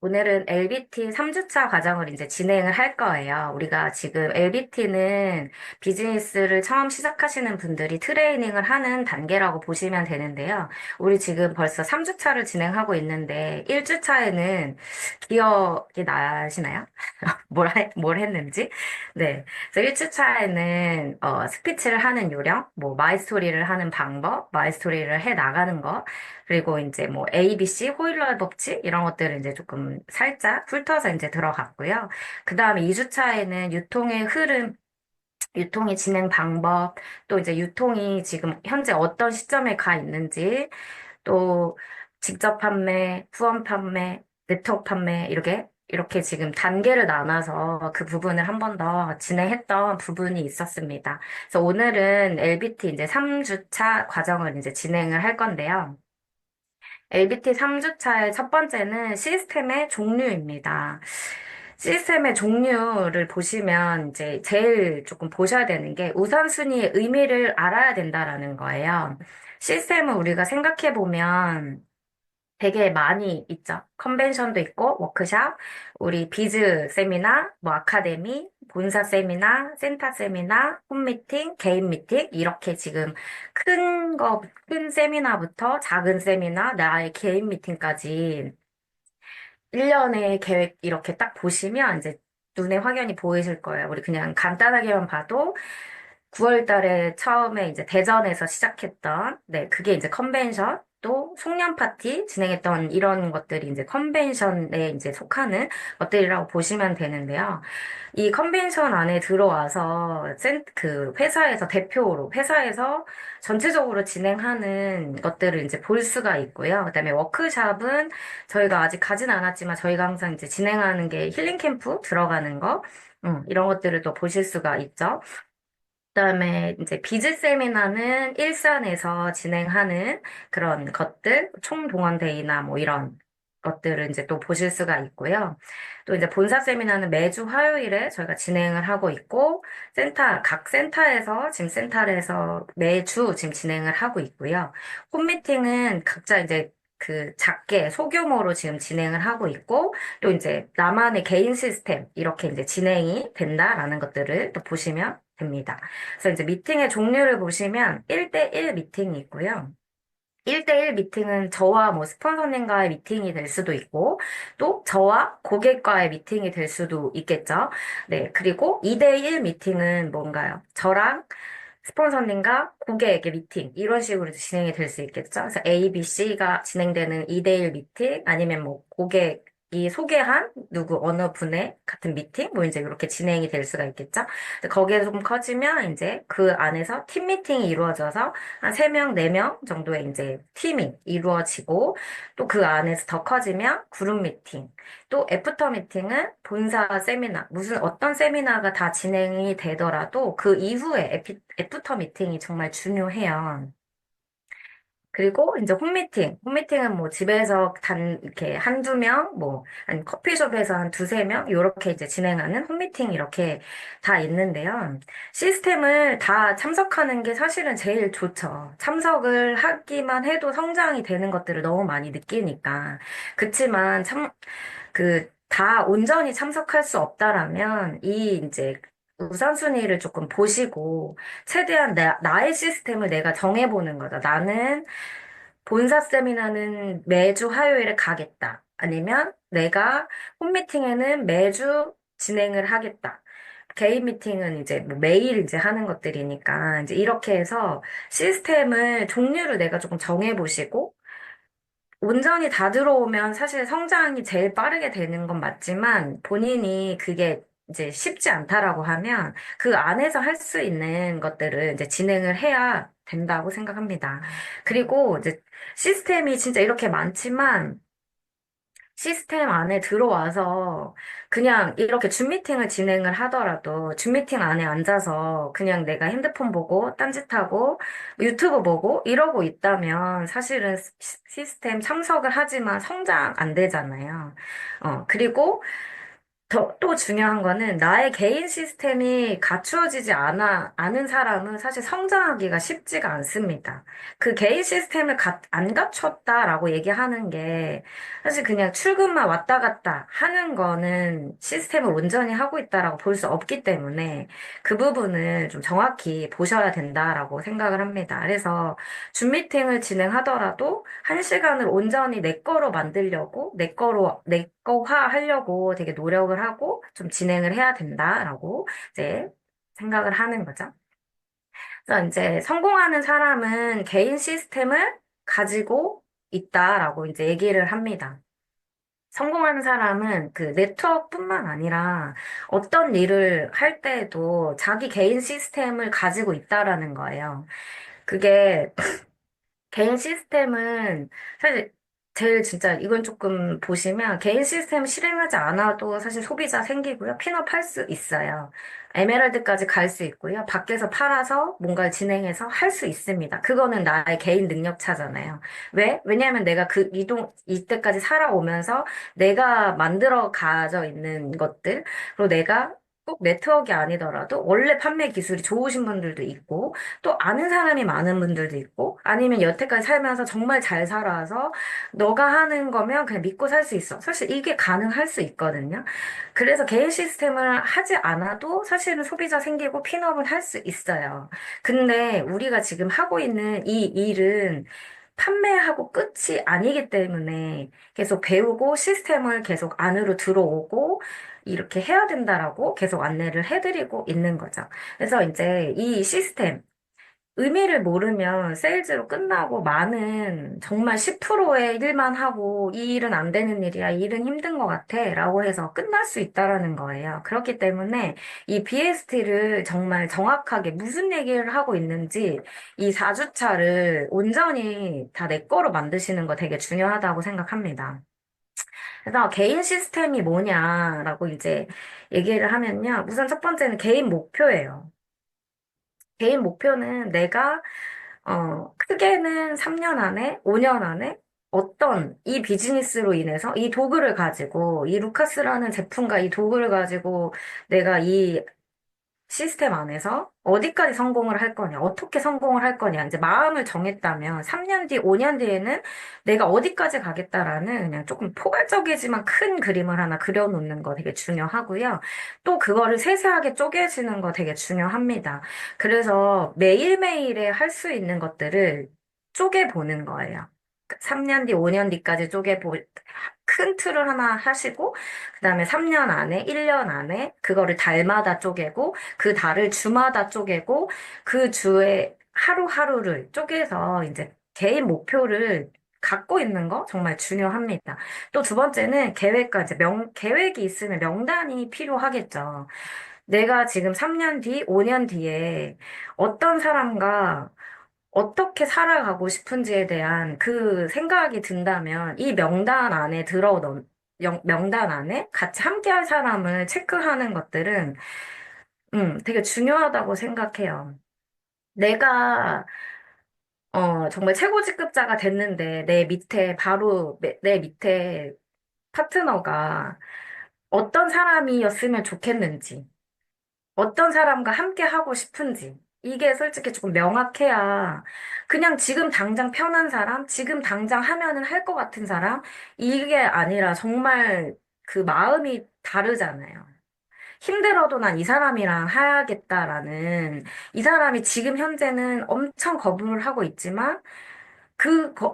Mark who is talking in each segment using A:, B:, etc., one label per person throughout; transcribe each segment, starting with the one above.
A: 오늘은 LBT 3주차 과정을 이제 진행을 할 거예요. 우리가 지금 LBT는 비즈니스를 처음 시작하시는 분들이 트레이닝을 하는 단계라고 보시면 되는데요. 우리 지금 벌써 3주차를 진행하고 있는데 1주차에는 기억이 나시나요? 뭘 했는지? 네. 그래서 1주차에는 스피치를 하는 요령, 뭐 마이스토리를 하는 방법, 마이스토리를 해 나가는 것, 그리고 이제 뭐 ABC, 호일러의 법칙 이런 것들을 이제 조금 살짝 훑어서 이제 들어갔고요. 그 다음에 2주차에는 유통의 흐름, 유통의 진행 방법, 또 이제 유통이 지금 현재 어떤 시점에 가 있는지, 또 직접 판매, 후원 판매, 네트워크 판매 이렇게 지금 단계를 나눠서 그 부분을 한 번 더 진행했던 부분이 있었습니다. 그래서 오늘은 LBT 이제 3주차 과정을 이제 진행을 할 건데요. LBT 3주차의 첫 번째는 시스템의 종류입니다. 시스템의 종류를 보시면 이제 제일 조금 보셔야 되는 게 우선순위의 의미를 알아야 된다라는 거예요. 시스템을 우리가 생각해 보면 되게 많이 있죠. 컨벤션도 있고, 워크샵, 우리 비즈 세미나, 뭐 아카데미, 본사 세미나, 센터 세미나, 홈미팅, 개인 미팅, 이렇게 지금 큰 세미나부터 작은 세미나, 나의 개인 미팅까지 1년의 계획 이렇게 딱 보시면 이제 눈에 확연히 보이실 거예요. 우리 그냥 간단하게만 봐도 9월 달에 처음에 이제 대전에서 시작했던, 네, 그게 이제 컨벤션, 또 송년 파티 진행했던 이런 것들이 이제 컨벤션에 이제 속하는 것들이라고 보시면 되는데요. 이 컨벤션 안에 들어와서 그 회사에서 대표로, 회사에서 전체적으로 진행하는 것들을 이제 볼 수가 있고요. 그다음에 워크샵은 저희가 아직 가진 않았지만 저희가 항상 이제 진행하는 게 힐링 캠프 들어가는 거, 이런 것들을 또 보실 수가 있죠. 그다음에 이제 비즈 세미나는 일산에서 진행하는 그런 것들, 총동원데이나 뭐 이런 것들을 이제 또 보실 수가 있고요. 또 이제 본사 세미나는 매주 화요일에 저희가 진행을 하고 있고, 각 센터에서 지금 센터에서 매주 지금 진행을 하고 있고요. 홈미팅은 각자 이제 그 작게 소규모로 지금 진행을 하고 있고, 또 이제 나만의 개인 시스템 이렇게 이제 진행이 된다라는 것들을 또 보시면 됩니다. 그래서 이제 미팅의 종류를 보시면 1대1 미팅이 있고요. 1대1 미팅은 저와 뭐 스폰서님과의 미팅이 될 수도 있고, 또 저와 고객과의 미팅이 될 수도 있겠죠. 네. 그리고 2대1 미팅은 뭔가요? 저랑 스폰서님과 고객에게 미팅, 이런 식으로 진행이 될 수 있겠죠. 그래서 A, B, C가 진행되는 2대1 미팅, 아니면 뭐 고객이 소개한 누구 어느 분의 같은 미팅, 뭐 이제 이렇게 진행이 될 수가 있겠죠. 근데 거기에 조금 커지면 이제 그 안에서 팀 미팅이 이루어져서 한 3명, 4명 정도의 이제 팀이 이루어지고, 또 그 안에서 더 커지면 그룹 미팅, 또 애프터 미팅은 본사 세미나, 무슨 어떤 세미나가 다 진행이 되더라도 그 이후에 애프터 미팅이 정말 중요해요. 그리고 이제 홈미팅. 홈미팅은 뭐 집에서 이렇게 한두 명, 뭐, 아니 커피숍에서 한 두세 명, 요렇게 이제 진행하는 홈미팅 이렇게 다 있는데요. 시스템을 다 참석하는 게 사실은 제일 좋죠. 참석을 하기만 해도 성장이 되는 것들을 너무 많이 느끼니까. 그치만 다 온전히 참석할 수 없다라면, 이 이제 우선순위를 조금 보시고, 최대한 나의 시스템을 내가 정해보는 거다. 나는 본사 세미나는 매주 화요일에 가겠다. 아니면 내가 홈미팅에는 매주 진행을 하겠다. 개인 미팅은 이제 뭐 매일 이제 하는 것들이니까 이제 이렇게 해서 시스템을 종류를 내가 조금 정해보시고 온전히 다 들어오면 사실 성장이 제일 빠르게 되는 건 맞지만 본인이 그게 이제 쉽지 않다라고 하면 그 안에서 할 수 있는 것들을 이제 진행을 해야 된다고 생각합니다. 그리고 이제 시스템이 진짜 이렇게 많지만 시스템 안에 들어와서 그냥 이렇게 줌 미팅을 진행을 하더라도 줌 미팅 안에 앉아서 그냥 내가 핸드폰 보고 딴짓하고 유튜브 보고 이러고 있다면 사실은 시스템 참석을 하지만 성장 안 되잖아요. 그리고 또 중요한 거는 나의 개인 시스템이 갖추어지지 않은 사람은 사실 성장하기가 쉽지가 않습니다. 그 개인 시스템을 안 갖췄다라고 얘기하는 게 사실 그냥 출근만 왔다 갔다 하는 거는 시스템을 온전히 하고 있다라고 볼 수 없기 때문에 그 부분을 좀 정확히 보셔야 된다라고 생각을 합니다. 그래서 줌 미팅을 진행하더라도 한 시간을 온전히 내 거로 만들려고 내 거화 하려고 되게 노력을 하고 좀 진행을 해야 된다라고 이제 생각을 하는 거죠. 그래서 이제 성공하는 사람은 개인 시스템을 가지고 있다라고 이제 얘기를 합니다. 성공하는 사람은 그 네트워크뿐만 아니라 어떤 일을 할 때에도 자기 개인 시스템을 가지고 있다라는 거예요. 그게 개인 시스템은 사실 제일 진짜 이건 조금 보시면 개인 시스템 실행하지 않아도 사실 소비자 생기고요. 핀업할 수 있어요. 에메랄드까지 갈 수 있고요. 밖에서 팔아서 뭔가를 진행해서 할 수 있습니다. 그거는 나의 개인 능력차잖아요. 왜? 왜냐하면 내가 이때까지 살아오면서 내가 만들어 가져 있는 것들, 그리고 내가 꼭 네트워크가 아니더라도 원래 판매 기술이 좋으신 분들도 있고, 또 아는 사람이 많은 분들도 있고 아니면 여태까지 살면서 정말 잘 살아서 너가 하는 거면 그냥 믿고 살 수 있어. 사실 이게 가능할 수 있거든요. 그래서 개인 시스템을 하지 않아도 사실은 소비자 생기고 핀업은 할 수 있어요. 근데 우리가 지금 하고 있는 이 일은 판매하고 끝이 아니기 때문에 계속 배우고 시스템을 계속 안으로 들어오고 이렇게 해야 된다라고 계속 안내를 해드리고 있는 거죠. 그래서 이제 이 시스템, 의미를 모르면 세일즈로 끝나고 많은 정말 10%의 일만 하고 이 일은 안 되는 일이야, 이 일은 힘든 것 같아 라고 해서 끝날 수 있다라는 거예요. 그렇기 때문에 이 BST를 정말 정확하게 무슨 얘기를 하고 있는지 이 4주차를 온전히 다 내 거로 만드시는 거 되게 중요하다고 생각합니다. 그래서 개인 시스템이 뭐냐라고 이제 얘기를 하면요. 우선 첫 번째는 개인 목표예요. 개인 목표는 내가 크게는 3년 안에, 5년 안에 어떤 이 비즈니스로 인해서 이 도구를 가지고, 이 루카스라는 제품과 이 도구를 가지고 내가 이 시스템 안에서 어디까지 성공을 할 거냐, 어떻게 성공을 할 거냐, 이제 마음을 정했다면 3년 뒤, 5년 뒤에는 내가 어디까지 가겠다라는 그냥 조금 포괄적이지만 큰 그림을 하나 그려놓는 거 되게 중요하고요. 또 그거를 세세하게 쪼개지는 거 되게 중요합니다. 그래서 매일매일에 할 수 있는 것들을 쪼개보는 거예요. 3년 뒤, 5년 뒤까지 큰 틀을 하나 하시고, 그 다음에 3년 안에, 1년 안에, 그거를 달마다 쪼개고, 그 달을 주마다 쪼개고, 그 주에 하루하루를 쪼개서 이제 개인 목표를 갖고 있는 거 정말 중요합니다. 또 두 번째는 계획과 이제 계획이 있으면 명단이 필요하겠죠. 내가 지금 3년 뒤, 5년 뒤에 어떤 사람과 어떻게 살아가고 싶은지에 대한 그 생각이 든다면 이 명단 안에 같이 함께할 사람을 체크하는 것들은 되게 중요하다고 생각해요. 내가 정말 최고 직급자가 됐는데 내 밑에 파트너가 어떤 사람이었으면 좋겠는지 어떤 사람과 함께 하고 싶은지. 이게 솔직히 조금 명확해야 그냥 지금 당장 편한 사람, 지금 당장 하면은 할 것 같은 사람, 이게 아니라 정말 그 마음이 다르잖아요. 힘들어도 난 이 사람이랑 해야겠다라는, 이 사람이 지금 현재는 엄청 거부를 하고 있지만,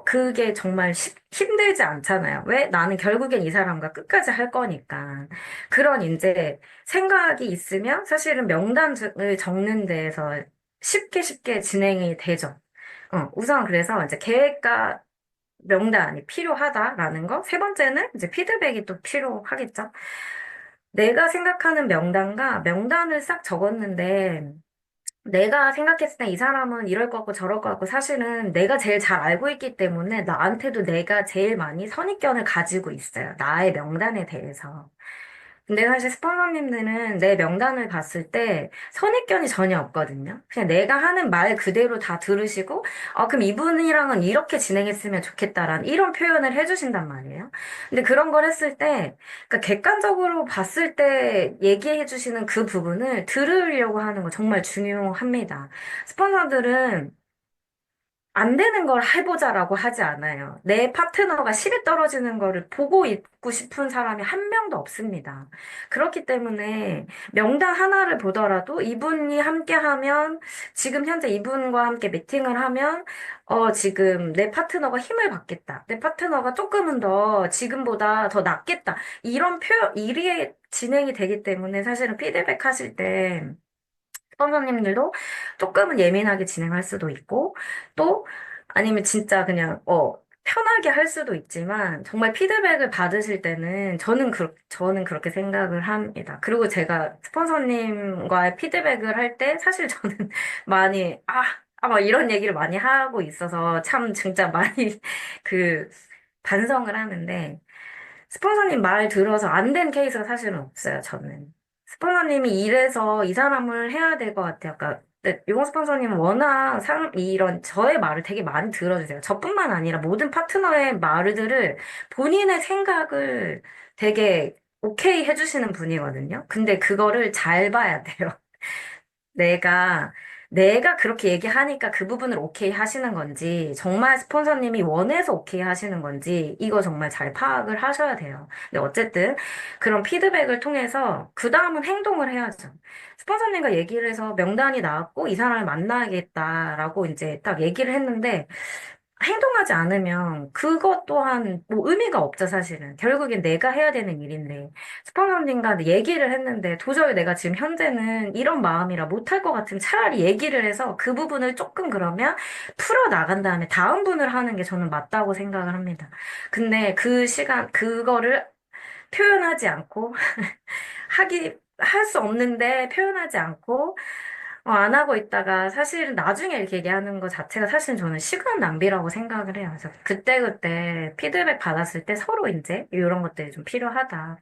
A: 그게 정말 힘들지 않잖아요. 왜? 나는 결국엔 이 사람과 끝까지 할 거니까. 그런 이제 생각이 있으면 사실은 명단을 적는 데에서 쉽게 진행이 되죠. 우선 그래서 이제 계획과 명단이 필요하다라는 거. 세 번째는 이제 피드백이 또 필요하겠죠. 내가 생각하는 명단과 명단을 싹 적었는데, 내가 생각했을 때 이 사람은 이럴 것 같고 저럴 것 같고 사실은 내가 제일 잘 알고 있기 때문에 나한테도 내가 제일 많이 선입견을 가지고 있어요. 나의 명단에 대해서. 근데 사실 스폰서님들은 내 명단을 봤을 때 선입견이 전혀 없거든요. 그냥 내가 하는 말 그대로 다 들으시고, 그럼 이분이랑은 이렇게 진행했으면 좋겠다라는 이런 표현을 해주신단 말이에요. 근데 그런 걸 했을 때, 그러니까 객관적으로 봤을 때 얘기해 주시는 그 부분을 들으려고 하는 거 정말 중요합니다. 스폰서들은 안 되는 걸 해보자라고 하지 않아요. 내 파트너가 10이 떨어지는 거를 보고 있고 싶은 사람이 한 명도 없습니다. 그렇기 때문에 명단 하나를 보더라도 이분이 함께 하면, 지금 현재 이분과 함께 미팅을 하면, 지금 내 파트너가 힘을 받겠다. 내 파트너가 조금은 더 지금보다 더 낫겠다. 이런 일이 진행이 되기 때문에 사실은 피드백 하실 때 선생님들도 조금은 예민하게 진행할 수도 있고, 또, 아니면 진짜 그냥, 편하게 할 수도 있지만, 정말 피드백을 받으실 때는 저는 그렇게 생각을 합니다. 그리고 제가 스폰서님과의 피드백을 할 때, 사실 저는 많이, 막 이런 얘기를 많이 하고 있어서 참 진짜 많이 그, 반성을 하는데, 스폰서님 말 들어서 안 된 케이스가 사실은 없어요, 저는. 스폰서님이 이래서 이 사람을 해야 될 것 같아요. 그러니까, 용호 스폰서님은 워낙 이런 저의 말을 되게 많이 들어주세요. 저뿐만 아니라 모든 파트너의 말들을 본인의 생각을 되게 오케이 해주시는 분이거든요. 근데 그거를 잘 봐야 돼요. 내가, 내가 그렇게 얘기하니까 그 부분을 오케이 하시는 건지, 정말 스폰서님이 원해서 오케이 하시는 건지, 이거 정말 잘 파악을 하셔야 돼요. 근데 어쨌든, 그런 피드백을 통해서, 그 다음은 행동을 해야죠. 스폰서님과 얘기를 해서 명단이 나왔고, 이 사람을 만나야겠다라고 이제 딱 얘기를 했는데, 행동하지 않으면 그것 또한 뭐 의미가 없죠, 사실은. 결국엔 내가 해야 되는 일인데. 스폰서님과 얘기를 했는데 도저히 내가 지금 현재는 이런 마음이라 못할 것 같으면 차라리 얘기를 해서 그 부분을 조금 그러면 풀어 나간 다음에 다음 분을 하는 게 저는 맞다고 생각을 합니다. 근데 그 시간, 그거를 표현하지 않고 할 수 없는데 표현하지 않고 안 하고 있다가 사실은 나중에 이렇게 얘기하는 거 자체가 사실은 저는 시간 낭비라고 생각을 해요. 그래서 그때그때 피드백 받았을 때 서로 이제 이런 것들이 좀 필요하다.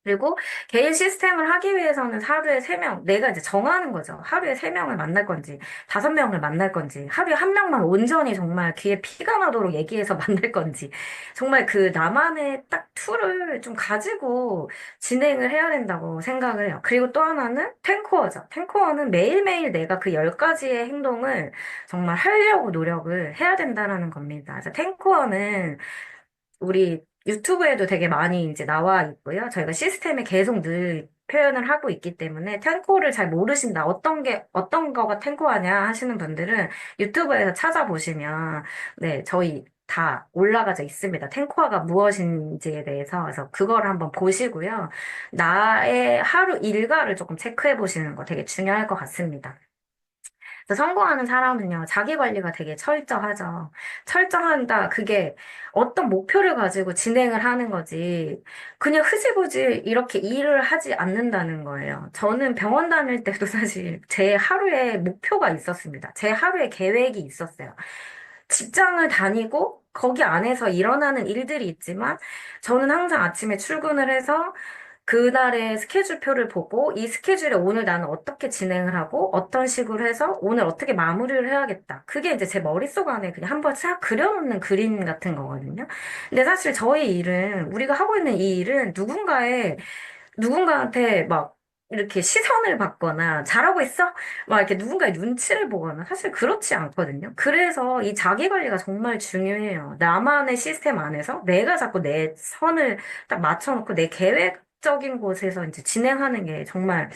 A: 그리고 개인 시스템을 하기 위해서는 하루에 3명, 내가 이제 정하는 거죠. 하루에 3명을 만날 건지, 5명을 만날 건지, 하루에 한 명만 온전히 정말 귀에 피가 나도록 얘기해서 만날 건지, 정말 그 나만의 딱 툴을 좀 가지고 진행을 해야 된다고 생각을 해요. 그리고 또 하나는 탱코어죠. 탱코어는 매일매일 내가 그 10가지의 행동을 정말 하려고 노력을 해야 된다는 겁니다. 그래서 탱코어는 우리 유튜브에도 되게 많이 이제 나와 있고요. 저희가 시스템에 계속 늘 표현을 하고 있기 때문에 탱코를 잘 모르신다. 어떤 거가 탱코하냐 하시는 분들은 유튜브에서 찾아보시면, 네, 저희 다 올라가져 있습니다. 탱코아가 무엇인지에 대해서. 그래서 그걸 한번 보시고요. 나의 하루 일과를 조금 체크해 보시는 거 되게 중요할 것 같습니다. 그래서 성공하는 사람은요, 자기 관리가 되게 철저하죠. 철저한다. 그게 어떤 목표를 가지고 진행을 하는 거지. 그냥 흐지부지 이렇게 일을 하지 않는다는 거예요. 저는 병원 다닐 때도 사실 제 하루에 목표가 있었습니다. 제 하루에 계획이 있었어요. 직장을 다니고 거기 안에서 일어나는 일들이 있지만 저는 항상 아침에 출근을 해서 그날의 스케줄표를 보고 이 스케줄에 오늘 나는 어떻게 진행을 하고 어떤 식으로 해서 오늘 어떻게 마무리를 해야겠다. 그게 이제 제 머릿속 안에 그냥 한번 싹 그려놓는 그림 같은 거거든요. 근데 사실 저희 일은 우리가 하고 있는 이 일은 누군가한테 막 이렇게 시선을 받거나 잘하고 있어? 막 이렇게 누군가의 눈치를 보거나 사실 그렇지 않거든요. 그래서 이 자기 관리가 정말 중요해요. 나만의 시스템 안에서 내가 자꾸 내 선을 딱 맞춰놓고 내 계획적인 곳에서 이제 진행하는 게 정말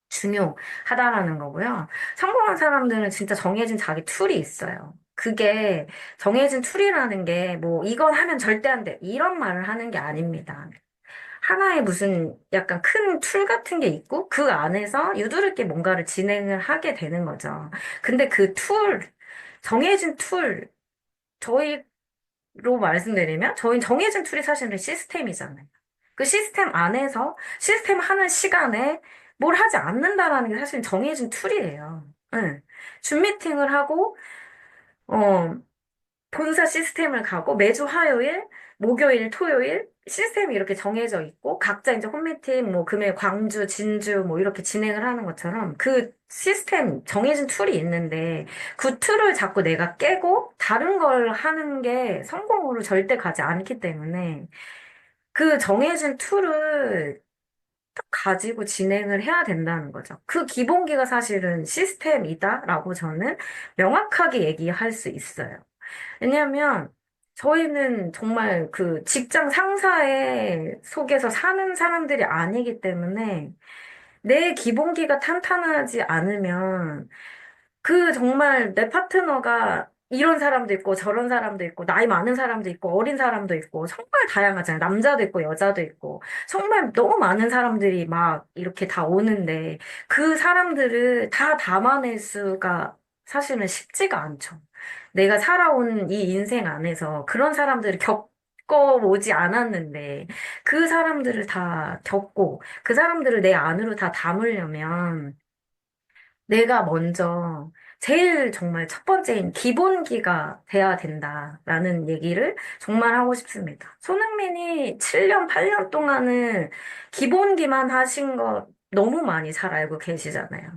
A: 중요하다라는 거고요. 성공한 사람들은 진짜 정해진 자기 툴이 있어요. 그게 정해진 툴이라는 게 뭐 이건 하면 절대 안 돼. 이런 말을 하는 게 아닙니다. 하나의 무슨 약간 큰 툴 같은 게 있고 그 안에서 유도리있게 뭔가를 진행을 하게 되는 거죠. 근데 그 정해진 툴, 저희로 말씀드리면 저희 정해진 툴이 사실은 시스템이잖아요. 그 시스템 안에서 시스템 하는 시간에 뭘 하지 않는다라는 게 사실 정해진 툴이에요. 응. 줌 미팅을 하고, 어, 본사 시스템을 가고 매주 화요일, 목요일, 토요일 시스템이 이렇게 정해져 있고 각자 이제 홈미팅 뭐 금일 광주, 진주 뭐 이렇게 진행을 하는 것처럼 그 시스템 정해진 툴이 있는데 그 툴을 자꾸 내가 깨고 다른 걸 하는 게 성공으로 절대 가지 않기 때문에 그 정해진 툴을 딱 가지고 진행을 해야 된다는 거죠. 그 기본기가 사실은 시스템이다라고 저는 명확하게 얘기할 수 있어요. 왜냐하면 저희는 정말 그 직장 상사의 속에서 사는 사람들이 아니기 때문에 내 기본기가 탄탄하지 않으면 그 정말 내 파트너가 이런 사람도 있고 저런 사람도 있고 나이 많은 사람도 있고 어린 사람도 있고 정말 다양하잖아요. 남자도 있고 여자도 있고 정말 너무 많은 사람들이 막 이렇게 다 오는데 그 사람들을 다 담아낼 수가 사실은 쉽지가 않죠. 내가 살아온 이 인생 안에서 그런 사람들을 겪어오지 않았는데 그 사람들을 다 겪고 그 사람들을 내 안으로 다 담으려면 내가 먼저 제일 정말 첫 번째인 기본기가 돼야 된다라는 얘기를 정말 하고 싶습니다. 손흥민이 7년, 8년 동안은 기본기만 하신 거 너무 많이 잘 알고 계시잖아요.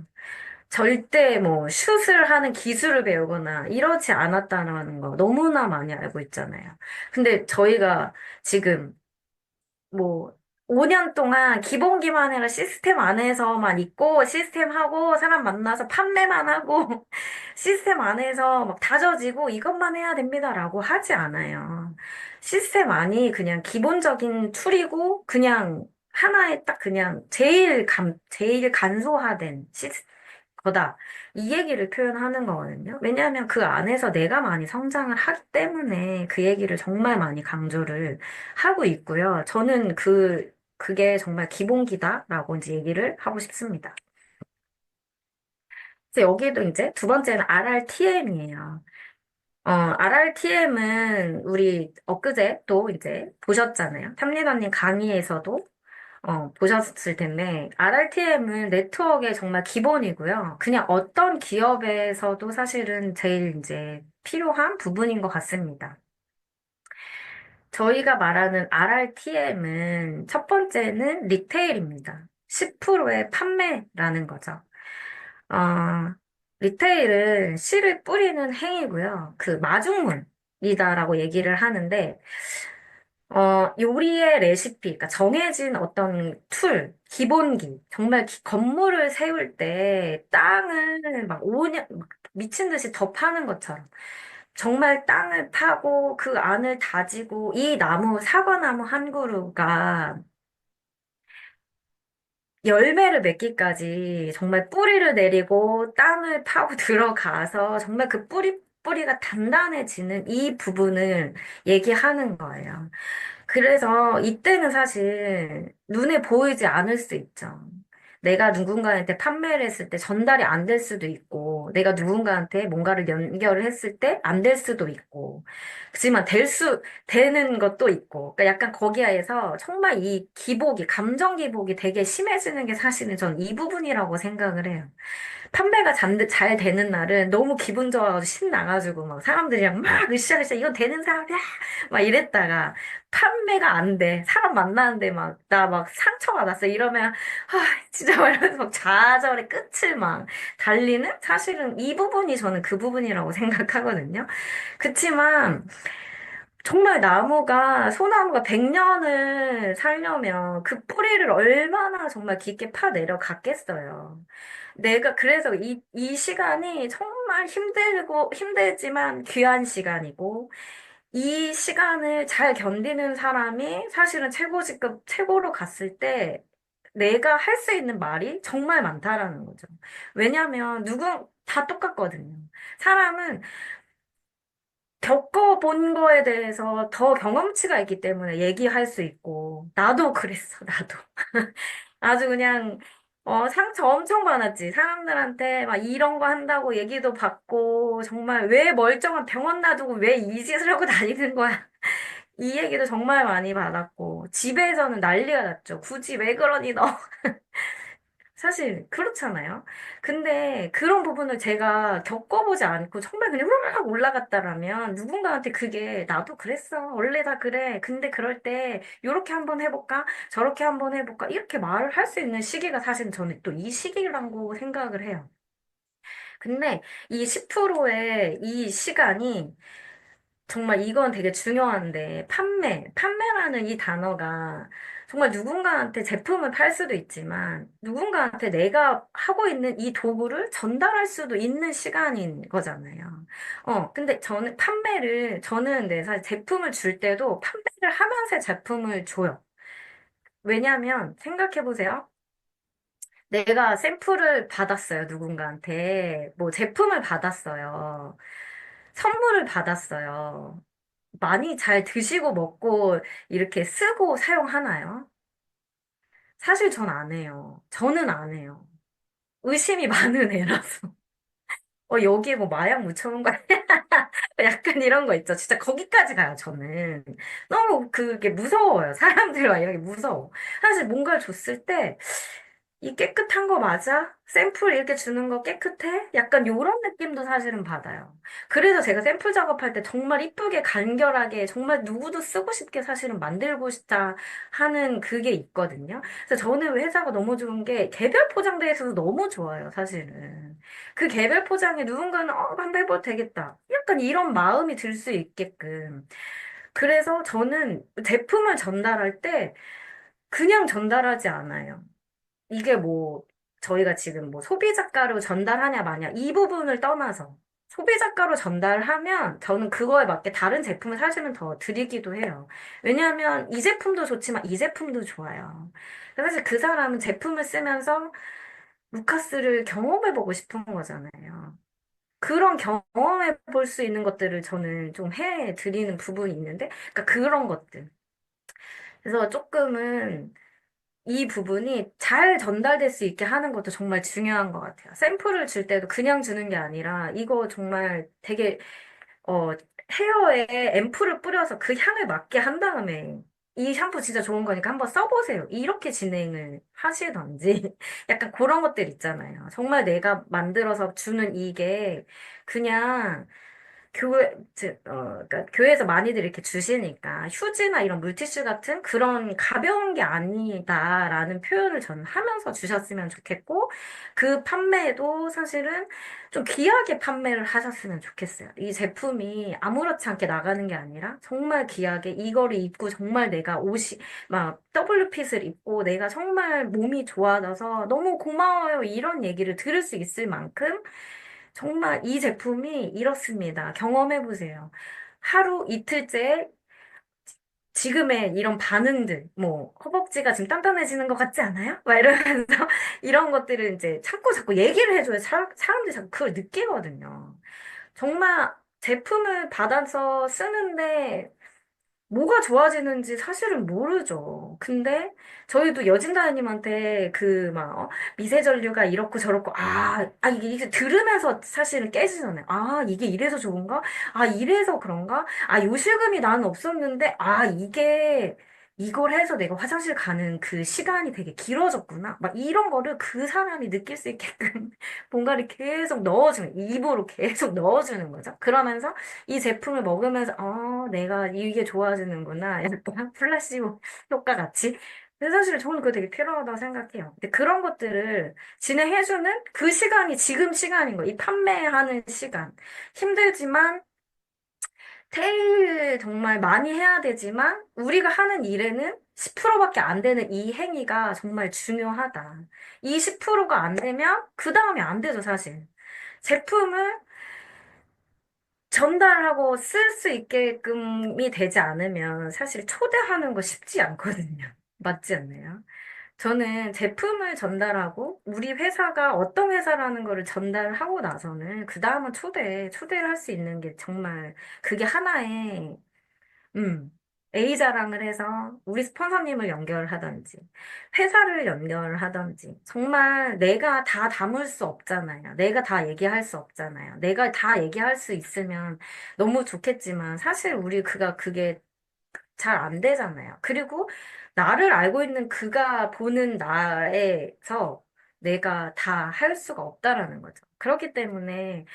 A: 절대 뭐 슛을 하는 기술을 배우거나 이러지 않았다는 거 너무나 많이 알고 있잖아요. 근데 저희가 지금 뭐, 5년 동안 기본기만 해라 시스템 안에서만 있고, 시스템 하고, 사람 만나서 판매만 하고, 시스템 안에서 막 다져지고, 이것만 해야 됩니다라고 하지 않아요. 시스템 안이 그냥 기본적인 툴이고, 그냥 하나의 딱 그냥 제일 간소화된 거다. 이 얘기를 표현하는 거거든요. 왜냐하면 그 안에서 내가 많이 성장을 하기 때문에 그 얘기를 정말 많이 강조를 하고 있고요. 저는 그게 정말 기본기다라고 이제 얘기를 하고 싶습니다. 그래서 여기도 이제 두 번째는 RRTM이에요. RRTM은 우리 엊그제 또 이제 보셨잖아요. 탑리더님 강의에서도 보셨을 텐데, RRTM은 네트워크의 정말 기본이고요. 그냥 어떤 기업에서도 사실은 제일 이제 필요한 부분인 것 같습니다. 저희가 말하는 RRTM은 첫 번째는 리테일입니다. 10%의 판매라는 거죠. 어, 리테일은 씨를 뿌리는 행위고요. 그 마중물이다라고 얘기를 하는데, 요리의 레시피, 그러니까 정해진 어떤 툴, 기본기, 정말 건물을 세울 때 땅을 막 5년, 미친 듯이 더 파는 것처럼, 정말 땅을 파고 그 안을 다지고 이 나무, 사과나무 한 그루가 열매를 맺기까지 정말 뿌리를 내리고 땅을 파고 들어가서 정말 그 뿌리가 단단해지는 이 부분을 얘기하는 거예요. 그래서 이때는 사실 눈에 보이지 않을 수 있죠. 내가 누군가한테 판매를 했을 때 전달이 안 될 수도 있고, 내가 누군가한테 뭔가를 연결을 했을 때 안 될 수도 있고, 그렇지만 되는 것도 있고, 그러니까 약간 거기에서 정말 이 감정 기복이 되게 심해지는 게 사실은 전 이 부분이라고 생각을 해요. 판매가 잘 되는 날은 너무 기분 좋아가지고 신나가지고 막 사람들이랑 막 으쌰으쌰 이건 되는 사람이야 막 이랬다가 판매가 안 돼. 사람 만나는데 막 나 막 상처받았어. 이러면 진짜 막 이러면서 막 좌절의 끝을 막 달리는 사실은 이 부분이 저는 그 부분이라고 생각하거든요. 그치만 정말 소나무가 100년을 살려면 그 뿌리를 얼마나 정말 깊게 파 내려갔겠어요. 그래서 이 시간이 정말 힘들지만 귀한 시간이고, 이 시간을 잘 견디는 사람이 사실은 최고로 갔을 때 내가 할 수 있는 말이 정말 많다라는 거죠. 왜냐하면 다 똑같거든요. 사람은 겪어본 거에 대해서 더 경험치가 있기 때문에 얘기할 수 있고, 나도 그랬어, 나도. 아주 그냥, 상처 엄청 많았지. 사람들한테 막 이런 거 한다고 얘기도 받고, 정말 왜 멀쩡한 병원 놔두고 왜 이 짓을 하고 다니는 거야. 이 얘기도 정말 많이 받았고, 집에서는 난리가 났죠. 굳이 왜 그러니, 너. 사실 그렇잖아요. 근데 그런 부분을 제가 겪어보지 않고 정말 그냥 후루룩 올라갔다라면 누군가한테 그게 나도 그랬어. 원래 다 그래. 근데 그럴 때 이렇게 한번 해볼까? 저렇게 한번 해볼까? 이렇게 말을 할 수 있는 시기가 사실 저는 또 이 시기라고 생각을 해요. 근데 이 10%의 이 시간이 정말 이건 되게 중요한데, 판매라는 이 단어가 정말 누군가한테 제품을 팔 수도 있지만, 누군가한테 내가 하고 있는 이 도구를 전달할 수도 있는 시간인 거잖아요. 근데 저는 네, 사실 제품을 줄 때도 판매를 하면서 제품을 줘요. 왜냐면, 생각해보세요. 내가 샘플을 받았어요, 누군가한테. 뭐, 제품을 받았어요. 선물을 받았어요. 많이 잘 드시고 먹고 이렇게 쓰고 사용하나요? 사실 전 안 해요. 저는 안 해요. 의심이 많은 애라서. 여기에 뭐 마약 묻혀놓은 거 아니야? 약간 이런 거 있죠. 진짜 거기까지 가요, 저는. 너무 그게 무서워요. 사람들 막 이런 게 무서워. 사실 뭔가를 줬을 때, 이 깨끗한 거 맞아? 샘플 이렇게 주는 거 깨끗해? 약간 요런 느낌도 사실은 받아요. 그래서 제가 샘플 작업할 때 정말 이쁘게 간결하게 정말 누구도 쓰고 싶게 사실은 만들고 싶다 하는 그게 있거든요. 그래서 저는 회사가 너무 좋은 게 개별 포장돼 있어서 너무 좋아요, 사실은. 그 개별 포장에 누군가는 한번 해봐도 되겠다. 약간 이런 마음이 들 수 있게끔. 그래서 저는 제품을 전달할 때 그냥 전달하지 않아요. 이게 뭐, 저희가 지금 뭐 소비자가로 전달하냐 마냐, 이 부분을 떠나서 소비자가로 전달하면 저는 그거에 맞게 다른 제품을 사실은 더 드리기도 해요. 왜냐하면 이 제품도 좋지만 이 제품도 좋아요. 사실 그 사람은 제품을 쓰면서 루카스를 경험해보고 싶은 거잖아요. 그런 경험해 볼 수 있는 것들을 저는 좀 해 드리는 부분이 있는데, 그러니까 그런 것들. 그래서 조금은 이 부분이 잘 전달될 수 있게 하는 것도 정말 중요한 것 같아요. 샘플을 줄 때도 그냥 주는 게 아니라 이거 정말 되게 어 헤어에 앰플을 뿌려서 그 향을 맡게 한 다음에 이 샴푸 진짜 좋은 거니까 한번 써보세요. 이렇게 진행을 하시던지 약간 그런 것들 있잖아요. 정말 내가 만들어서 주는 이게 그냥 그러니까 교회에서 많이들 이렇게 주시니까 휴지나 이런 물티슈 같은 그런 가벼운 게 아니다라는 표현을 저는 하면서 주셨으면 좋겠고, 그 판매도 사실은 좀 귀하게 판매를 하셨으면 좋겠어요. 이 제품이 아무렇지 않게 나가는 게 아니라 정말 귀하게 이거를 입고 정말 내가 막 W핏을 입고 내가 정말 몸이 좋아져서 너무 고마워요. 이런 얘기를 들을 수 있을 만큼 정말 이 제품이 이렇습니다. 경험해 보세요. 하루 이틀째 지금의 이런 반응들, 뭐, 허벅지가 지금 단단해지는 것 같지 않아요? 막 이러면서 이런 것들을 이제 자꾸 얘기를 해줘야 사람들이 자꾸 그걸 느끼거든요. 정말 제품을 받아서 쓰는데 뭐가 좋아지는지 사실은 모르죠. 근데 저희도 여진다님한테 미세전류가 이렇고 저렇고, 이게 들으면서 사실은 깨지잖아요. 이게 이래서 좋은가? 이래서 그런가? 요실금이 나는 없었는데, 이걸 해서 내가 화장실 가는 그 시간이 되게 길어졌구나. 막 이런 거를 그 사람이 느낄 수 있게끔 뭔가를 계속 넣어주는, 입으로 계속 넣어주는 거죠. 그러면서 이 제품을 먹으면서, 내가 이게 좋아지는구나. 약간 플라시보 효과 같이. 근데 사실 저는 그거 되게 필요하다고 생각해요. 근데 그런 것들을 진행해주는 그 시간이 지금 시간인 거예요. 이 판매하는 시간. 힘들지만, 테일 정말 많이 해야 되지만, 우리가 하는 일에는 10%밖에 안 되는 이 행위가 정말 중요하다. 이 10%가 안 되면, 그 다음이 안 되죠, 사실. 제품을 전달하고 쓸 수 있게끔이 되지 않으면 사실 초대하는 거 쉽지 않거든요. 맞지 않나요? 저는 제품을 전달하고 우리 회사가 어떤 회사라는 거를 전달하고 나서는 그 다음은 초대를 할 수 있는 게 정말 그게 하나의 음, A 자랑을 해서 우리 스폰서님을 연결하든지, 회사를 연결하든지, 정말 내가 다 담을 수 없잖아요. 내가 다 얘기할 수 없잖아요. 내가 다 얘기할 수 있으면 너무 좋겠지만, 사실 그게 잘 안 되잖아요. 그리고 나를 알고 있는 그가 보는 나에서 내가 다 할 수가 없다라는 거죠. 그렇기 때문에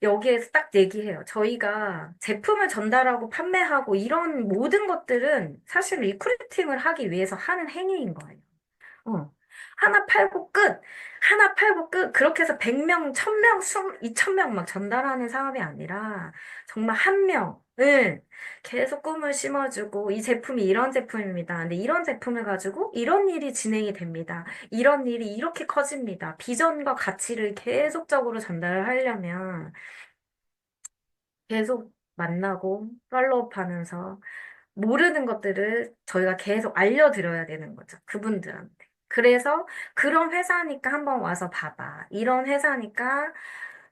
A: 여기에서 딱 얘기해요. 저희가 제품을 전달하고 판매하고 이런 모든 것들은 사실 리크루팅을 하기 위해서 하는 행위인 거예요. 어. 하나 팔고 끝. 하나 팔고 끝. 그렇게 해서 100명, 1000명, 2000명 막 전달하는 사업이 아니라 정말 한 명을 계속 꿈을 심어주고 이 제품이 이런 제품입니다. 근데 이런 제품을 가지고 이런 일이 진행이 됩니다. 이런 일이 이렇게 커집니다. 비전과 가치를 계속적으로 전달을 하려면 계속 만나고 팔로우업 하면서 모르는 것들을 저희가 계속 알려드려야 되는 거죠. 그분들한테. 그래서 그런 회사니까 한번 와서 봐봐. 이런 회사니까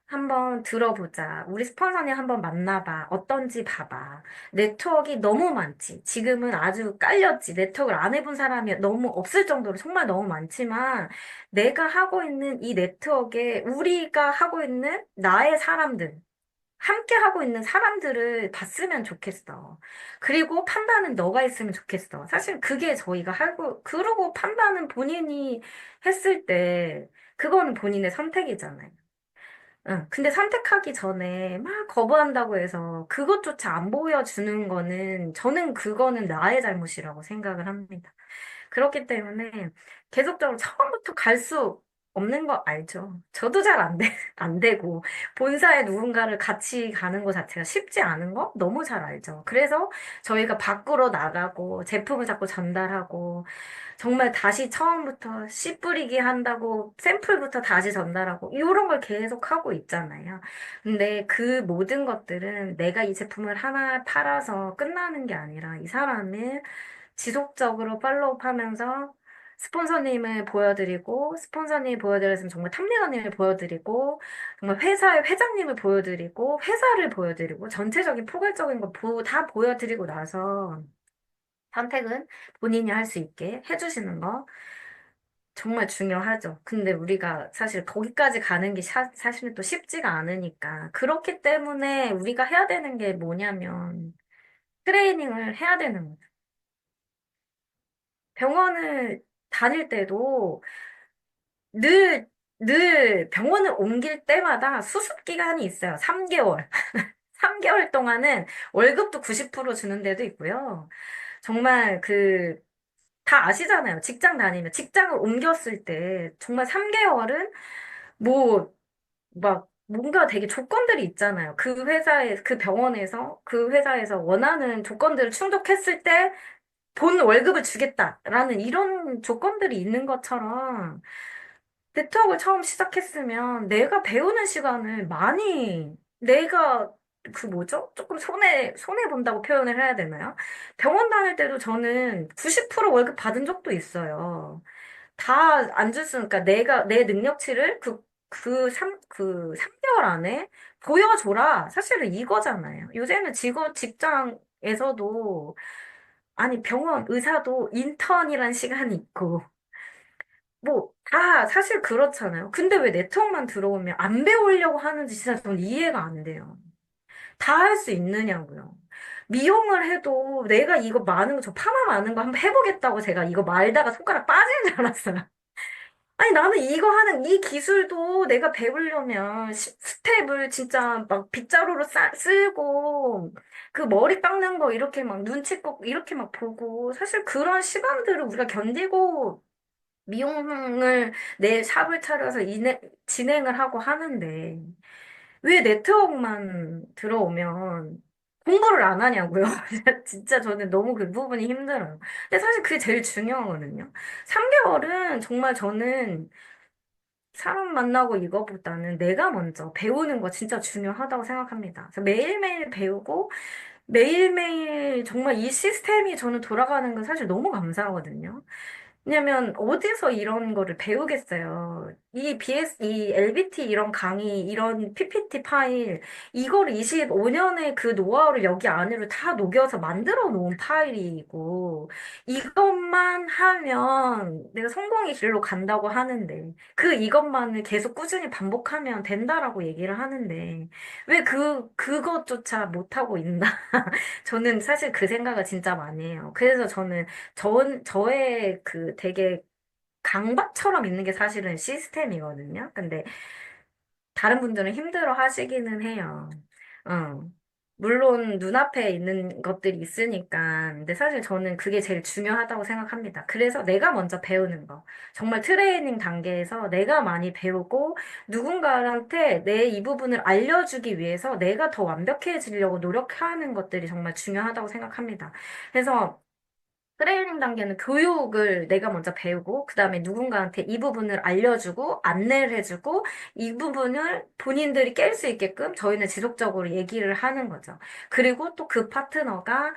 A: 한번 들어보자. 우리 스폰서님 한번 만나봐. 어떤지 봐봐. 네트워크가 너무 많지. 지금은 아주 깔렸지. 네트워크를 안 해본 사람이 너무 없을 정도로 정말 너무 많지만 내가 하고 있는 이 네트워크에 우리가 하고 있는 나의 사람들, 함께 하고 있는 사람들을 봤으면 좋겠어. 그리고 판단은 너가 했으면 좋겠어. 사실 그게 저희가 하고, 그러고 판단은 본인이 했을 때, 그거는 본인의 선택이잖아요. 응. 근데 선택하기 전에 막 거부한다고 해서 그것조차 안 보여주는 거는, 저는 그거는 나의 잘못이라고 생각을 합니다. 그렇기 때문에 계속적으로 처음부터 갈 수 없는 거 알죠? 저도 잘 안 되고, 본사에 누군가를 같이 가는 거 자체가 쉽지 않은 거 너무 잘 알죠. 그래서 저희가 밖으로 나가고, 제품을 자꾸 전달하고, 정말 다시 처음부터 씨 뿌리기 한다고, 샘플부터 다시 전달하고, 이런 걸 계속 하고 있잖아요. 근데 그 모든 것들은 내가 이 제품을 하나 팔아서 끝나는 게 아니라, 이 사람을 지속적으로 팔로우하면서 스폰서님을 보여드리고 스폰서님이 보여드렸으면 정말 탑리더님을 보여드리고 정말 회사의 회장님을 보여드리고 회사를 보여드리고 전체적인 포괄적인 거 다 보여드리고 나서 선택은 본인이 할 수 있게 해주시는 거 정말 중요하죠. 근데 우리가 사실 거기까지 가는 게 사실은 또 쉽지가 않으니까 그렇기 때문에 우리가 해야 되는 게 뭐냐면 트레이닝을 해야 되는 거죠. 병원을 다닐 때도 늘 병원을 옮길 때마다 수습 기간이 있어요. 3개월. 3개월 동안은 월급도 90% 주는 데도 있고요. 정말 다 아시잖아요. 직장 다니면. 직장을 옮겼을 때 정말 3개월은 뭐, 막, 뭔가 되게 조건들이 있잖아요. 그 병원에서, 그 회사에서 원하는 조건들을 충족했을 때 본 월급을 주겠다라는 이런 조건들이 있는 것처럼 네트워크를 처음 시작했으면 내가 배우는 시간을 내가 뭐죠? 조금 손해 본다고 표현을 해야 되나요? 병원 다닐 때도 저는 90% 월급 받은 적도 있어요. 다 안 줬으니까 내가 내 능력치를 그 3개월 안에 보여줘라. 사실은 이거잖아요. 요새는 직장에서도 아니, 병원 의사도 인턴이란 시간이 있고, 뭐, 다 사실 그렇잖아요. 근데 왜 네트워크만 들어오면 안 배우려고 하는지 진짜 저는 이해가 안 돼요. 다 할 수 있느냐고요. 미용을 해도 내가 이거 많은 거, 저 파마 많은 거 한번 해보겠다고 제가 이거 말다가 손가락 빠지는 줄 알았어요. 아니, 나는 이거 하는 이 기술도 내가 배우려면 스텝을 진짜 막 빗자루로 쓰고, 그 머리 깎는 거 이렇게 막 눈치껏 이렇게 막 보고, 사실 그런 시간들을 우리가 견디고 미용을 내 샵을 차려서 진행을 하고 하는데, 왜 네트워크만 들어오면 공부를 안 하냐고요. 진짜 저는 너무 그 부분이 힘들어요. 근데 사실 그게 제일 중요하거든요. 3개월은 정말 저는 사람 만나고 이거보다는 내가 먼저 배우는 거 진짜 중요하다고 생각합니다. 그래서 매일매일 배우고 매일매일 정말 이 시스템이 저는 돌아가는 건 사실 너무 감사하거든요. 왜냐면 어디서 이런 거를 배우겠어요. 이 LBT 이런 강의, 이런 PPT 파일, 이거를 25년의 그 노하우를 여기 안으로 다 녹여서 만들어 놓은 파일이고, 이것만 하면 내가 성공의 길로 간다고 하는데, 이것만을 계속 꾸준히 반복하면 된다라고 얘기를 하는데, 왜 그것조차 못하고 있나? 저는 사실 그 생각을 진짜 많이 해요. 그래서 저는 저의 되게 강박처럼 있는 게 사실은 시스템이거든요. 근데 다른 분들은 힘들어 하시기는 해요. 어. 물론 눈앞에 있는 것들이 있으니까. 근데 사실 저는 그게 제일 중요하다고 생각합니다. 그래서 내가 먼저 배우는 거. 정말 트레이닝 단계에서 내가 많이 배우고 누군가한테 내 이 부분을 알려주기 위해서 내가 더 완벽해지려고 노력하는 것들이 정말 중요하다고 생각합니다. 그래서 트레이닝 단계는 교육을 내가 먼저 배우고, 그 다음에 누군가한테 이 부분을 알려주고, 안내를 해주고, 이 부분을 본인들이 깰 수 있게끔 저희는 지속적으로 얘기를 하는 거죠. 그리고 또 그 파트너가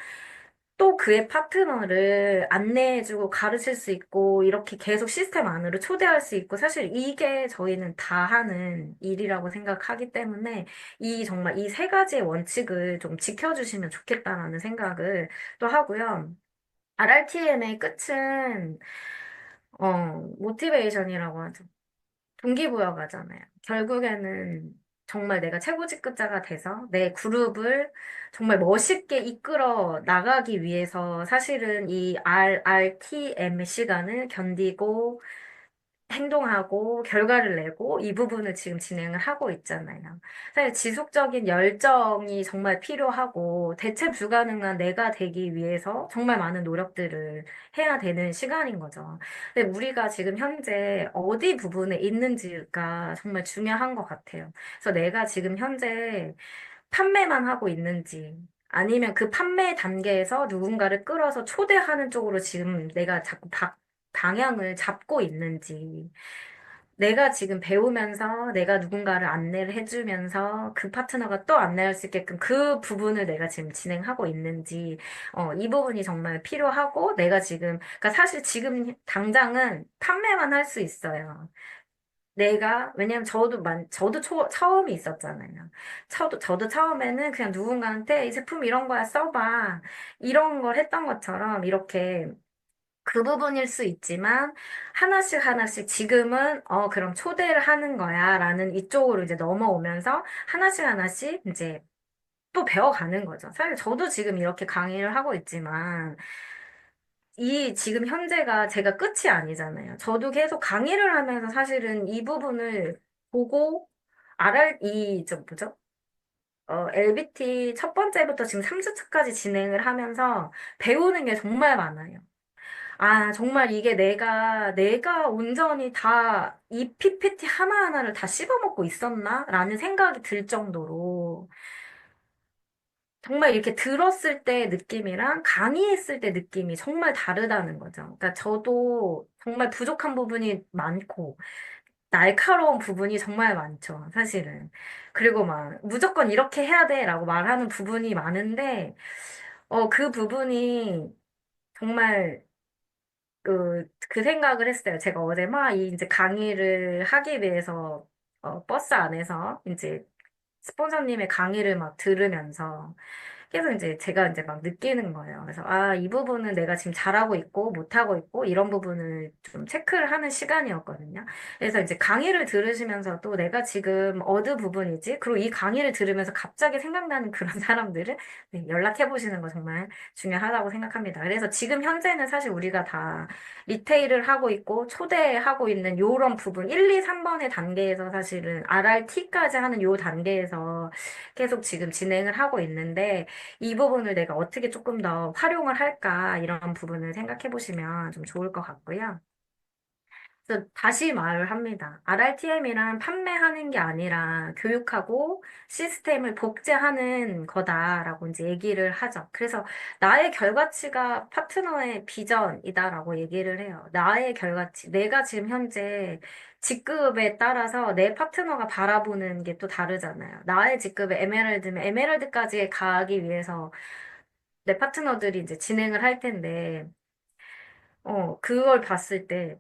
A: 또 그의 파트너를 안내해주고 가르칠 수 있고, 이렇게 계속 시스템 안으로 초대할 수 있고, 사실 이게 저희는 다 하는 일이라고 생각하기 때문에, 이 정말 이 세 가지의 원칙을 좀 지켜주시면 좋겠다라는 생각을 또 하고요. RRTM의 끝은, 모티베이션이라고 하죠. 동기부여가잖아요. 결국에는 정말 내가 최고 직급자가 돼서 내 그룹을 정말 멋있게 이끌어 나가기 위해서 사실은 이 RRTM 시간을 견디고 행동하고 결과를 내고 이 부분을 지금 진행을 하고 있잖아요. 사실 지속적인 열정이 정말 필요하고 대체 불가능한 내가 되기 위해서 정말 많은 노력들을 해야 되는 시간인 거죠. 근데 우리가 지금 현재 어디 부분에 있는지가 정말 중요한 것 같아요. 그래서 내가 지금 현재 판매만 하고 있는지 아니면 그 판매 단계에서 누군가를 끌어서 초대하는 쪽으로 지금 내가 자꾸 방향을 잡고 있는지, 내가 지금 배우면서 내가 누군가를 안내를 해주면서 그 파트너가 또 안내할 수 있게끔 그 부분을 내가 지금 진행하고 있는지, 이 부분이 정말 필요하고 내가 지금, 그러니까 사실 지금 당장은 판매만 할 수 있어요. 왜냐면 저도 처음이 있었잖아요. 저도 처음에는 그냥 누군가한테 이 제품 이런 거야 써봐. 이런 걸 했던 것처럼 이렇게 그 부분일 수 있지만 하나씩 하나씩 지금은 그럼 초대를 하는 거야 라는 이쪽으로 이제 넘어오면서 하나씩 하나씩 이제 또 배워가는 거죠. 사실 저도 지금 이렇게 강의를 하고 있지만 이 지금 현재가 제가 끝이 아니잖아요. 저도 계속 강의를 하면서 사실은 이 부분을 보고 뭐죠? LBT 첫 번째부터 지금 3주차까지 진행을 하면서 배우는 게 정말 많아요. 아, 정말 이게 내가 온전히 다 이 PPT 하나하나를 다 씹어먹고 있었나? 라는 생각이 들 정도로 정말 이렇게 들었을 때 느낌이랑 강의했을 때 느낌이 정말 다르다는 거죠. 그러니까 저도 정말 부족한 부분이 많고 날카로운 부분이 정말 많죠, 사실은. 그리고 막 무조건 이렇게 해야 돼라고 말하는 부분이 많은데 그 부분이 정말 그 생각을 했어요. 제가 어제 막 이 이제 강의를 하기 위해서 버스 안에서 이제 스폰서님의 강의를 막 들으면서 계속 이제 제가 이제 막 느끼는 거예요. 그래서 아, 이 부분은 내가 지금 잘하고 있고 못하고 있고 이런 부분을 좀 체크를 하는 시간이었거든요. 그래서 이제 강의를 들으시면서도 내가 지금 어느 부분이지? 그리고 이 강의를 들으면서 갑자기 생각나는 그런 사람들을 네, 연락해 보시는 거 정말 중요하다고 생각합니다. 그래서 지금 현재는 사실 우리가 다 리테일을 하고 있고 초대하고 있는 요런 부분 1, 2, 3번의 단계에서 사실은 RRT까지 하는 요 단계에서 계속 지금 진행을 하고 있는데 이 부분을 내가 어떻게 조금 더 활용을 할까 이런 부분을 생각해 보시면 좀 좋을 것 같고요. 그래서 다시 말을 합니다. RRTM이란 판매하는 게 아니라 교육하고 시스템을 복제하는 거다라고 이제 얘기를 하죠. 그래서 나의 결과치가 파트너의 비전이다라고 얘기를 해요. 나의 결과치, 내가 지금 현재 직급에 따라서 내 파트너가 바라보는 게 또 다르잖아요. 나의 직급이 에메랄드면 에메랄드까지 가기 위해서 내 파트너들이 이제 진행을 할 텐데, 그걸 봤을 때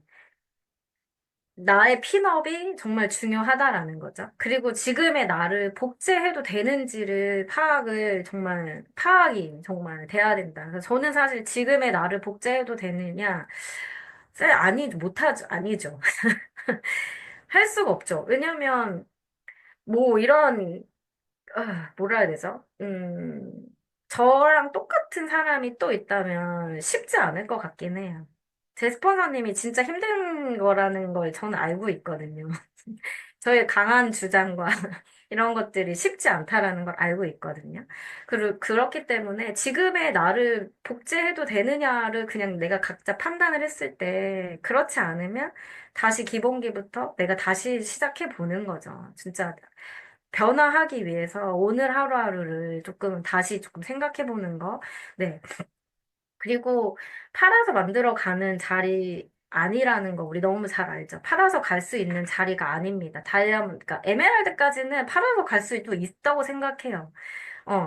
A: 나의 핀업이 정말 중요하다라는 거죠. 그리고 지금의 나를 복제해도 되는지를 파악이 정말 돼야 된다. 그래서 저는 사실 지금의 나를 복제해도 되느냐, 못하죠. 아니죠. 할 수가 없죠. 왜냐면, 뭐, 뭐라 해야 되죠? 저랑 똑같은 사람이 또 있다면 쉽지 않을 것 같긴 해요. 제 스폰서님이 진짜 힘든 거라는 걸 저는 알고 있거든요. 저의 강한 주장과 이런 것들이 쉽지 않다라는 걸 알고 있거든요. 그렇기 때문에 지금의 나를 복제해도 되느냐를 그냥 내가 각자 판단을 했을 때 그렇지 않으면 다시 기본기부터 내가 다시 시작해 보는 거죠. 진짜 변화하기 위해서 오늘 하루하루를 조금 다시 조금 생각해 보는 거. 네. 그리고 팔아서 만들어가는 자리 아니라는 거 우리 너무 잘 알죠. 팔아서 갈 수 있는 자리가 아닙니다. 그러니까 에메랄드까지는 팔아서 갈 수 있다고 생각해요.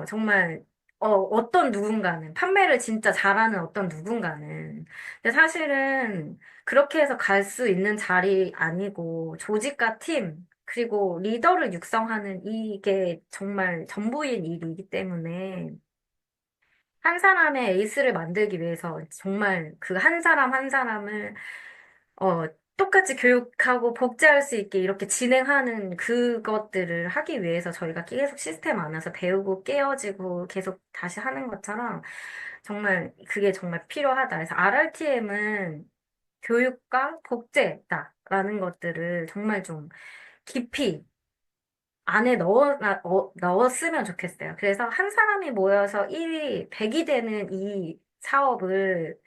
A: 정말, 어떤 누군가는, 판매를 진짜 잘하는 어떤 누군가는. 근데 사실은 그렇게 해서 갈 수 있는 자리 아니고, 조직과 팀, 그리고 리더를 육성하는 이게 정말 전부인 일이기 때문에, 한 사람의 에이스를 만들기 위해서 정말 그 한 사람 한 사람을 어, 똑같이 교육하고 복제할 수 있게 이렇게 진행하는 그것들을 하기 위해서 저희가 계속 시스템 안에서 배우고 깨어지고 계속 다시 하는 것처럼 정말 그게 정말 필요하다. 그래서 RRTM은 교육과 복제다라는 것들을 정말 좀 깊이 안에 넣었으면 좋겠어요. 그래서 한 사람이 모여서 1위, 100이 되는 이 사업을,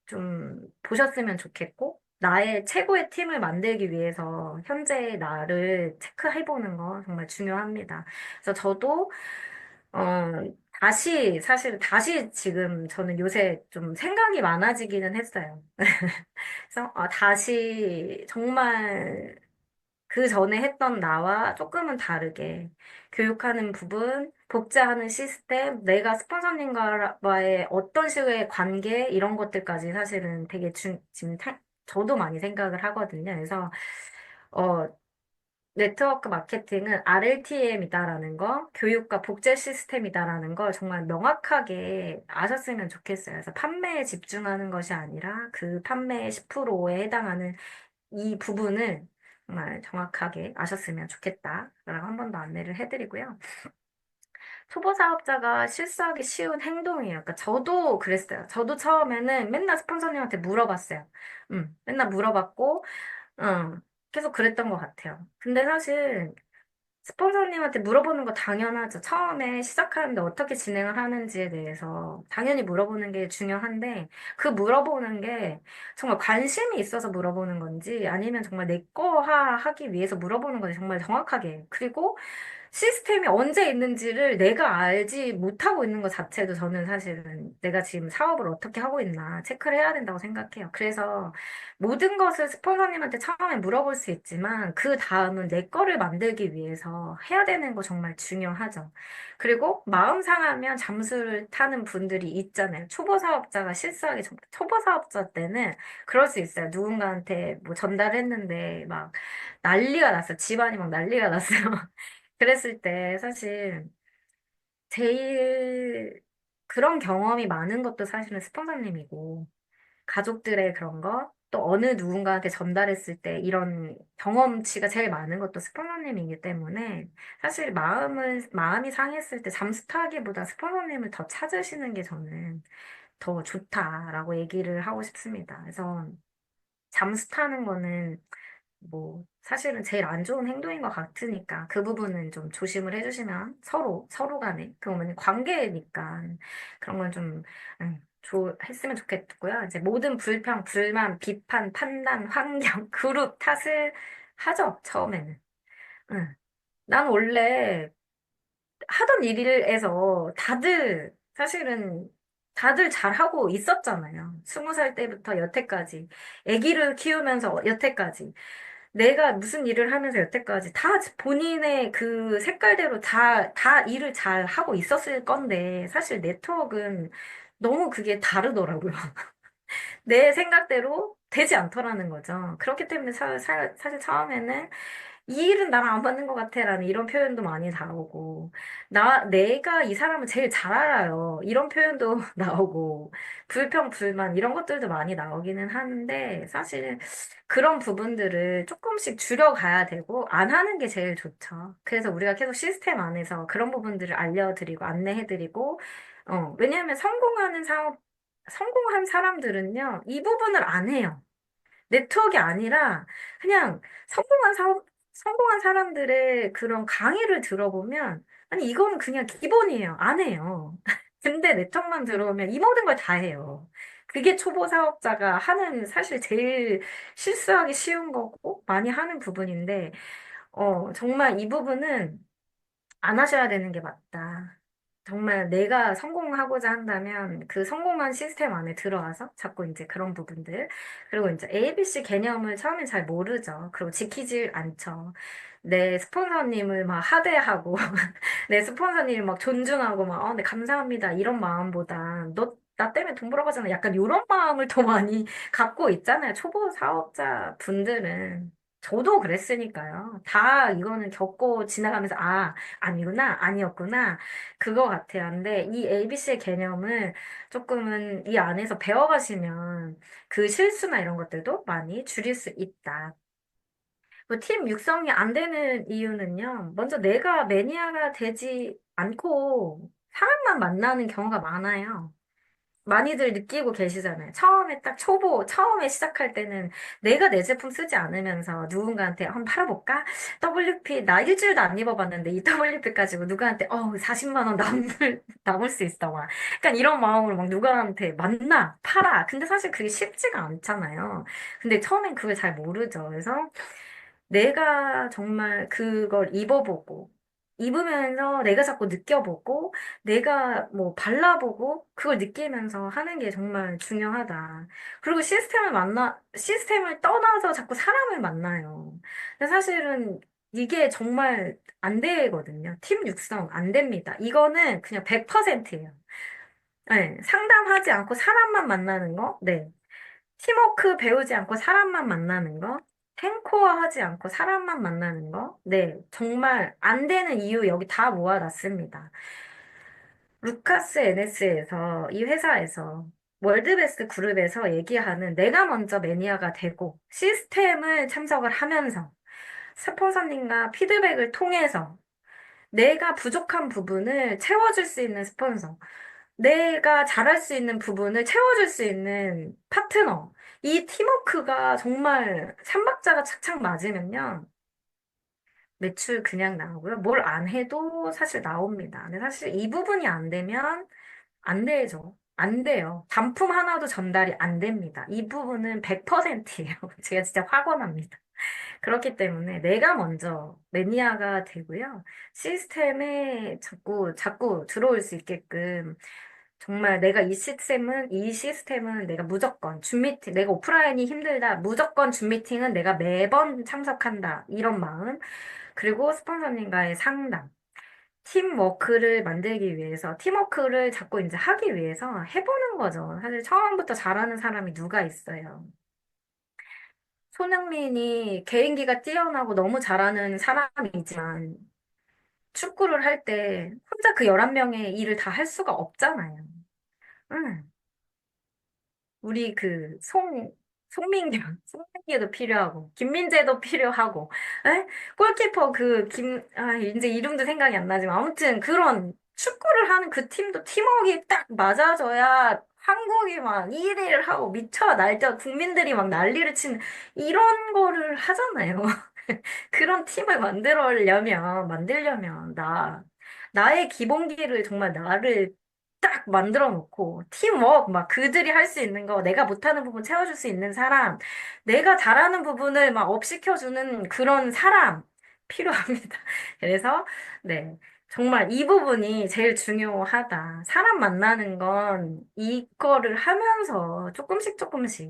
A: 좀 보셨으면 좋겠고, 나의 최고의 팀을 만들기 위해서 현재의 나를 체크해보는 거 정말 중요합니다. 그래서 저도, 어, 사실 다시 지금 저는 요새 좀 생각이 많아지기는 했어요. 그래서 다시 정말 그 전에 했던 나와 조금은 다르게 교육하는 부분, 복제하는 시스템, 내가 스폰서님과의 어떤 식의 관계, 이런 것들까지 사실은 되게 저도 많이 생각을 하거든요. 그래서, 어, 네트워크 마케팅은 RLTM이다라는 거, 교육과 복제 시스템이다라는 걸 정말 명확하게 아셨으면 좋겠어요. 그래서 판매에 집중하는 것이 아니라 그 판매의 10%에 해당하는 이 부분을 정말 정확하게 아셨으면 좋겠다라고 한 번 더 안내를 해드리고요. 초보 사업자가 실수하기 쉬운 행동이에요. 그러니까 저도 그랬어요. 저도 처음에는 맨날 스폰서님한테 물어봤어요. 맨날 물어봤고, 계속 그랬던 것 같아요. 근데 사실 스폰서님한테 물어보는 거 당연하죠. 처음에 시작하는데 어떻게 진행을 하는지에 대해서 당연히 물어보는 게 중요한데 그 물어보는 게 정말 관심이 있어서 물어보는 건지 아니면 정말 내 거 하기 위해서 물어보는 건지 정말 정확하게. 그리고 시스템이 언제 있는지를 내가 알지 못하고 있는 것 자체도 저는 사실은 내가 지금 사업을 어떻게 하고 있나 체크를 해야 된다고 생각해요. 그래서 모든 것을 스폰서님한테 처음에 물어볼 수 있지만 그 다음은 내 거를 만들기 위해서 해야 되는 거 정말 중요하죠. 그리고 마음 상하면 잠수를 타는 분들이 있잖아요. 초보 사업자가 실수하기 초보 사업자 때는 그럴 수 있어요. 누군가한테 뭐 전달했는데 막 난리가 났어요. 집안이 막 난리가 났어요. 그랬을 때 사실 제일 그런 경험이 많은 것도 사실은 스폰서님이고 가족들의 그런 거, 또 어느 누군가한테 전달했을 때 이런 경험치가 제일 많은 것도 스폰서님이기 때문에 사실 마음이 상했을 때 잠수 타기보다 스폰서님을 더 찾으시는 게 저는 더 좋다라고 얘기를 하고 싶습니다. 그래서 잠수 타는 거는 뭐, 사실은 제일 안 좋은 행동인 것 같으니까 그 부분은 좀 조심을 해주시면 서로 간에, 그러면 관계니까 그런 건 좀, 했으면 좋겠고요. 이제 모든 불평, 불만, 비판, 판단, 환경, 그룹 탓을 하죠, 처음에는. 응. 난 원래 하던 일에서 사실은 다들 잘하고 있었잖아요. 20살 때부터 여태까지. 아기를 키우면서 여태까지. 내가 무슨 일을 하면서 여태까지 다 본인의 그 색깔대로 다 일을 잘 하고 있었을 건데, 사실 네트워크는 너무 그게 다르더라고요. 내 생각대로 되지 않더라는 거죠. 그렇기 때문에 사실 처음에는 이 일은 나랑 안 맞는 것 같아 라는 이런 표현도 많이 나오고, 내가 이 사람을 제일 잘 알아요. 이런 표현도 나오고, 불평, 불만 이런 것들도 많이 나오기는 하는데, 사실 그런 부분들을 조금씩 줄여가야 되고, 안 하는 게 제일 좋죠. 그래서 우리가 계속 시스템 안에서 그런 부분들을 알려드리고, 안내해드리고, 왜냐하면 성공하는 사업 성공한 사람들은요, 이 부분을 안 해요. 네트워크가 아니라 그냥 성공한 성공한 사람들의 그런 강의를 들어보면 아니 이거는 그냥 기본이에요. 안 해요. 근데 네트워크만 들어오면 이 모든 걸 다 해요. 그게 초보 사업자가 하는 사실 제일 실수하기 쉬운 거고 많이 하는 부분인데 정말 이 부분은 안 하셔야 되는 게 맞다. 정말 내가 성공하고자 한다면 그 성공한 시스템 안에 들어와서 자꾸 이제 그런 부분들. 그리고 이제 ABC 개념을 처음엔 잘 모르죠. 그리고 지키질 않죠. 내 스폰서님을 막 하대하고, 내 스폰서님을 막 존중하고, 막, 네, 감사합니다. 이런 마음보다, 나 때문에 돈 벌어가잖아. 약간 이런 마음을 더 많이 갖고 있잖아요. 초보 사업자 분들은. 저도 그랬으니까요. 다 이거는 겪고 지나가면서, 아니구나, 아니었구나. 그거 같아요. 근데 이 ABC의 개념을 조금은 이 안에서 배워가시면 그 실수나 이런 것들도 많이 줄일 수 있다. 뭐팀 육성이 안 되는 이유는요. 먼저 내가 매니아가 되지 않고 사람만 만나는 경우가 많아요. 많이들 느끼고 계시잖아요. 처음에 딱 처음에 시작할 때는 내가 내 제품 쓰지 않으면서 누군가한테 한번 팔아볼까? WP, 나 일주일도 안 입어봤는데 이 WP 가지고 누구한테, 40만 원 남을 수 있어. 막. 약간 이런 마음으로 막 누구한테 팔아. 근데 사실 그게 쉽지가 않잖아요. 근데 처음엔 그걸 잘 모르죠. 그래서 내가 정말 그걸 입어보고, 입으면서 내가 자꾸 느껴보고, 내가 뭐 발라보고, 그걸 느끼면서 하는 게 정말 중요하다. 그리고 시스템을 떠나서 자꾸 사람을 만나요. 근데 사실은 이게 정말 안 되거든요. 팀 육성 안 됩니다. 이거는 그냥 100%예요. 네, 상담하지 않고 사람만 만나는 거, 네. 팀워크 배우지 않고 사람만 만나는 거, 탱코어 하지 않고 사람만 만나는 거, 네, 정말 안 되는 이유 여기 다 모아놨습니다. 루카스 NS에서, 이 회사에서, 월드베스트 그룹에서 얘기하는 내가 먼저 매니아가 되고, 시스템을 참석을 하면서, 스폰서님과 피드백을 통해서, 내가 부족한 부분을 채워줄 수 있는 스폰서, 내가 잘할 수 있는 부분을 채워줄 수 있는 파트너. 이 팀워크가 정말 삼박자가 착착 맞으면요. 매출 그냥 나오고요. 뭘 안 해도 사실 나옵니다. 근데 사실 이 부분이 안 되면 안 되죠. 안 돼요. 단품 하나도 전달이 안 됩니다. 이 부분은 100%예요. 제가 진짜 화가 납니다. 그렇기 때문에 내가 먼저 매니아가 되고요. 시스템에 자꾸 들어올 수 있게끔 정말 내가 이 시스템은 내가 무조건 줌 미팅, 내가 오프라인이 힘들다. 무조건 줌 미팅은 내가 매번 참석한다. 이런 마음. 그리고 스폰서님과의 상담. 팀워크를 만들기 위해서, 팀워크를 자꾸 이제 하기 위해서 해보는 거죠. 사실 처음부터 잘하는 사람이 누가 있어요. 손흥민이 개인기가 뛰어나고 너무 잘하는 사람이지만, 축구를 할 때 혼자 그 11명의 일을 다 할 수가 없잖아요. 응. 우리 송민규, 송민기도 필요하고, 김민재도 필요하고, 에? 골키퍼 이제 이름도 생각이 안 나지만, 아무튼 그런 축구를 하는 그 팀도 팀워크가 딱 맞아져야 한국이 막 1위를 하고 미쳐 날뛰어 국민들이 막 난리를 치는 이런 거를 하잖아요. 그런 팀을 만들려면, 나의 기본기를 정말 나를 딱 만들어 놓고, 팀워크, 막 그들이 할 수 있는 거, 내가 못하는 부분 채워줄 수 있는 사람, 내가 잘하는 부분을 막 업시켜주는 그런 사람, 필요합니다. 그래서, 네. 정말 이 부분이 제일 중요하다. 사람 만나는 건 이거를 하면서 조금씩,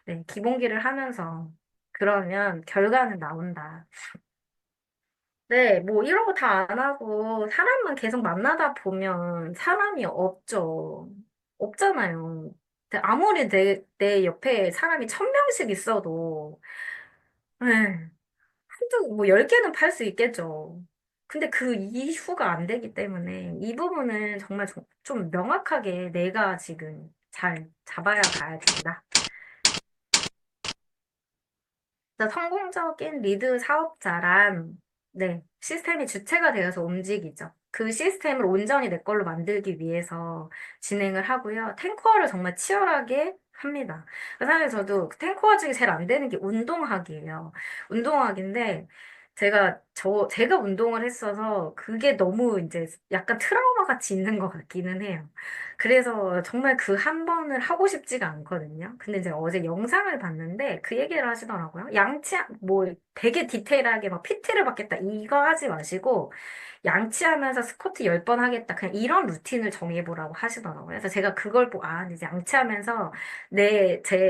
A: 네, 기본기를 하면서, 그러면 결과는 나온다. 네, 뭐 이런 거 다 안 하고 사람만 계속 만나다 보면 사람이 없죠. 없잖아요. 근데 아무리 내 옆에 사람이 1,000명씩 있어도, 네, 뭐 10개는 팔 수 있겠죠. 근데 그 이후가 안 되기 때문에 이 부분은 정말 좀 명확하게 내가 지금 잘 잡아야 가야 된다. 그래서 성공적인 리드 사업자란, 네, 시스템이 주체가 되어서 움직이죠. 그 시스템을 온전히 내 걸로 만들기 위해서 진행을 하고요. 탱커를 정말 치열하게 합니다. 사실 저도 탱커화 중에 제일 안 되는 게 운동학이에요. 운동학인데, 제가 운동을 했어서 그게 너무 이제 약간 트라우마 같이 있는 것 같기는 해요. 그래서 정말 그 한 번을 하고 싶지가 않거든요. 근데 이제 어제 영상을 봤는데 그 얘기를 하시더라고요. 뭐 되게 디테일하게 막 PT를 받겠다 이거 하지 마시고 양치하면서 스쿼트 10번 하겠다. 그냥 이런 루틴을 정해보라고 하시더라고요. 그래서 제가 그걸 보고, 이제 양치하면서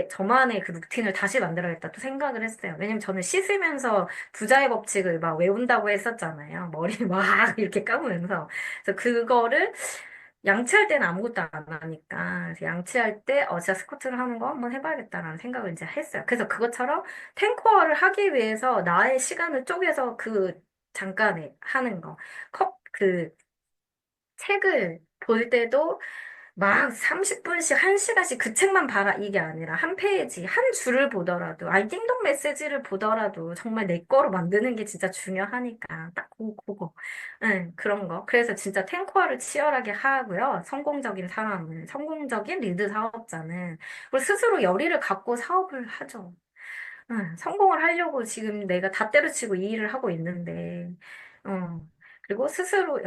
A: 저만의 그 루틴을 다시 만들어야겠다 또 생각을 했어요. 왜냐면 저는 씻으면서 부자의 법칙을 막 외운다고 했었잖아요. 머리 막 이렇게 감으면서. 그래서 그거를 양치할 때는 아무것도 안 하니까. 그래서 양치할 때, 진짜 스쿼트를 하는 거 한번 해봐야겠다라는 생각을 이제 했어요. 그래서 그것처럼 탱커를 하기 위해서 나의 시간을 쪼개서 그 잠깐에 하는 거. 그 책을 볼 때도 막 30분씩, 1시간씩 그 책만 봐라 이게 아니라 한 페이지, 한 줄을 보더라도, 아니, 띵동 메시지를 보더라도 정말 내 거로 만드는 게 진짜 중요하니까. 딱 그거. 응, 그런 거. 그래서 진짜 탱커를 치열하게 하고요. 성공적인 리드 사업자는. 그리고 스스로 열의를 갖고 사업을 하죠. 응, 성공을 하려고 지금 내가 다 때려치고 이 일을 하고 있는데, 그리고 스스로,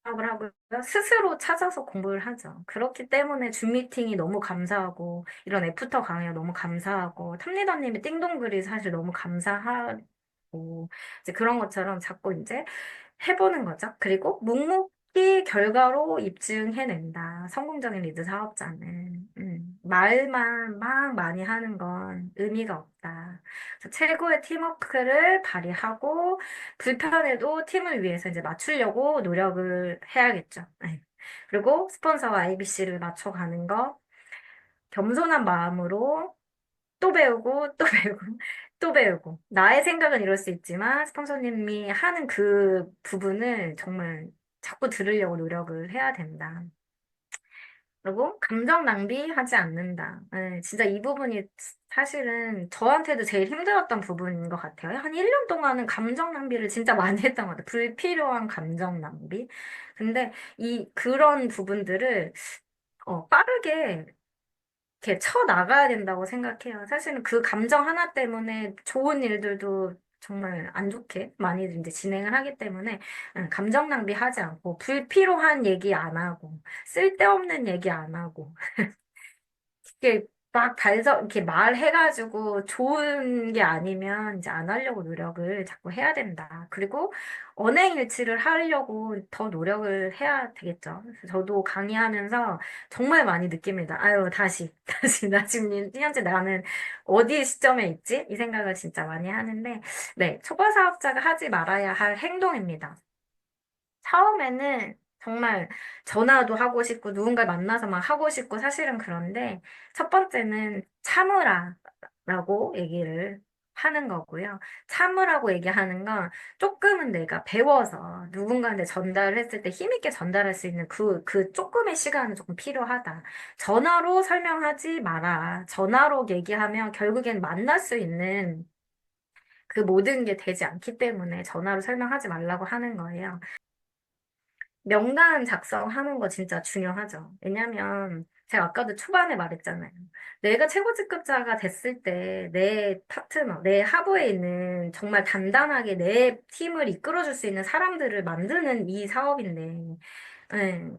A: 사업을 하고요. 스스로 찾아서 공부를 하죠. 그렇기 때문에 줌 미팅이 너무 감사하고, 이런 애프터 강의가 너무 감사하고, 탑리더님의 띵동글이 사실 너무 감사하고, 이제 그런 것처럼 자꾸 이제 해보는 거죠. 그리고 묵묵히 결과로 입증해낸다. 성공적인 리드 사업자는. 말만 막 많이 하는 건 의미가 없다. 그래서 최고의 팀워크를 발휘하고 불편해도 팀을 위해서 이제 맞추려고 노력을 해야겠죠. 네. 그리고 스폰서와 IBC를 맞춰가는 거 겸손한 마음으로 또 배우고 또 배우고 또 배우고 나의 생각은 이럴 수 있지만 스폰서님이 하는 그 부분을 정말 자꾸 들으려고 노력을 해야 된다. 그리고 감정 낭비하지 않는다. 네, 진짜 이 부분이 사실은 저한테도 제일 힘들었던 부분인 것 같아요. 한 1년 동안은 감정 낭비를 진짜 많이 했던 것 같아요. 불필요한 감정 낭비. 근데 그런 부분들을 빠르게 이렇게 쳐나가야 된다고 생각해요. 사실은 그 감정 하나 때문에 좋은 일들도 정말 안 좋게 많이 이제 진행을 하기 때문에 감정 낭비하지 않고 불필요한 얘기 안 하고 쓸데없는 얘기 안 하고 이게 이렇게 말해가지고 좋은 게 아니면 이제 안 하려고 노력을 자꾸 해야 된다. 그리고 언행일치를 하려고 더 노력을 해야 되겠죠. 그래서 저도 강의하면서 정말 많이 느낍니다. 아유, 다시, 나 지금 현재 나는 어디 시점에 있지? 이 생각을 진짜 많이 하는데, 네, 초보 사업자가 하지 말아야 할 행동입니다. 처음에는 정말 전화도 하고 싶고 누군가를 만나서 막 하고 싶고 사실은 그런데 첫 번째는 참으라라고 얘기를 하는 거고요. 참으라고 얘기하는 건 조금은 내가 배워서 누군가한테 전달을 했을 때 힘있게 전달할 수 있는 그 조금의 시간은 조금 필요하다. 전화로 설명하지 마라. 전화로 얘기하면 결국엔 만날 수 있는 그 모든 게 되지 않기 때문에 전화로 설명하지 말라고 하는 거예요. 명단 작성하는 거 진짜 중요하죠. 왜냐면 제가 아까도 초반에 말했잖아요. 내가 최고직급자가 됐을 때 내 파트너, 내 하부에 있는 정말 단단하게 내 팀을 이끌어줄 수 있는 사람들을 만드는 이 사업인데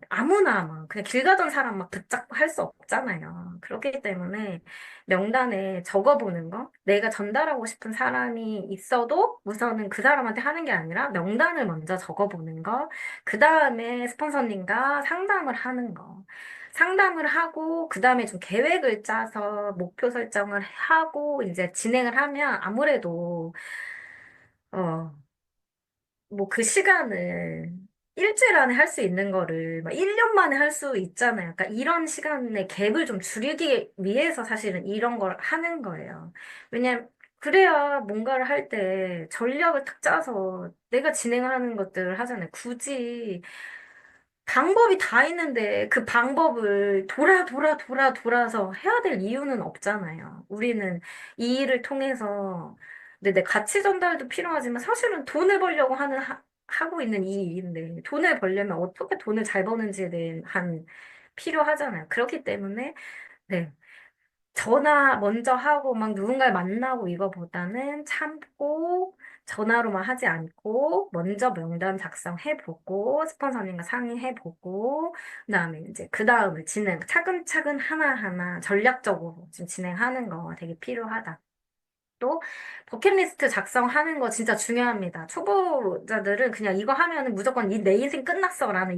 A: 아무나 막 그냥 길 가던 사람 막 붙잡고 할 수 없잖아요. 그렇기 때문에 명단에 적어보는 거, 내가 전달하고 싶은 사람이 있어도 우선은 그 사람한테 하는 게 아니라 명단을 먼저 적어보는 거, 그 다음에 스폰서님과 상담을 하는 거. 상담을 하고, 그 다음에 좀 계획을 짜서 목표 설정을 하고, 이제 진행을 하면 아무래도, 어, 뭐 그 시간을 일주일 안에 할 수 있는 거를 막 1년 만에 할 수 있잖아요. 그러니까 이런 시간의 갭을 좀 줄이기 위해서 사실은 이런 걸 하는 거예요. 왜냐면 그래야 뭔가를 할 때 전략을 탁 짜서 내가 진행하는 것들을 하잖아요. 굳이 방법이 다 있는데 그 방법을 돌아서 해야 될 이유는 없잖아요. 우리는 이 일을 통해서 근데 내 가치 전달도 필요하지만 사실은 돈을 벌려고 하고 있는 이 일인데 돈을 벌려면 어떻게 돈을 잘 버는지에 대한 필요하잖아요. 그렇기 때문에 네. 전화 먼저 하고 막 누군가를 만나고 이거보다는 참고 전화로만 하지 않고 먼저 명단 작성해보고 스폰서님과 상의해보고 그다음에 이제 그 다음을 진행 차근차근 하나하나 전략적으로 좀 진행하는 거 되게 필요하다. 또 버킷리스트 작성하는 거 진짜 중요합니다. 초보자들은 그냥 이거 하면은 무조건 내 인생 끝났어라는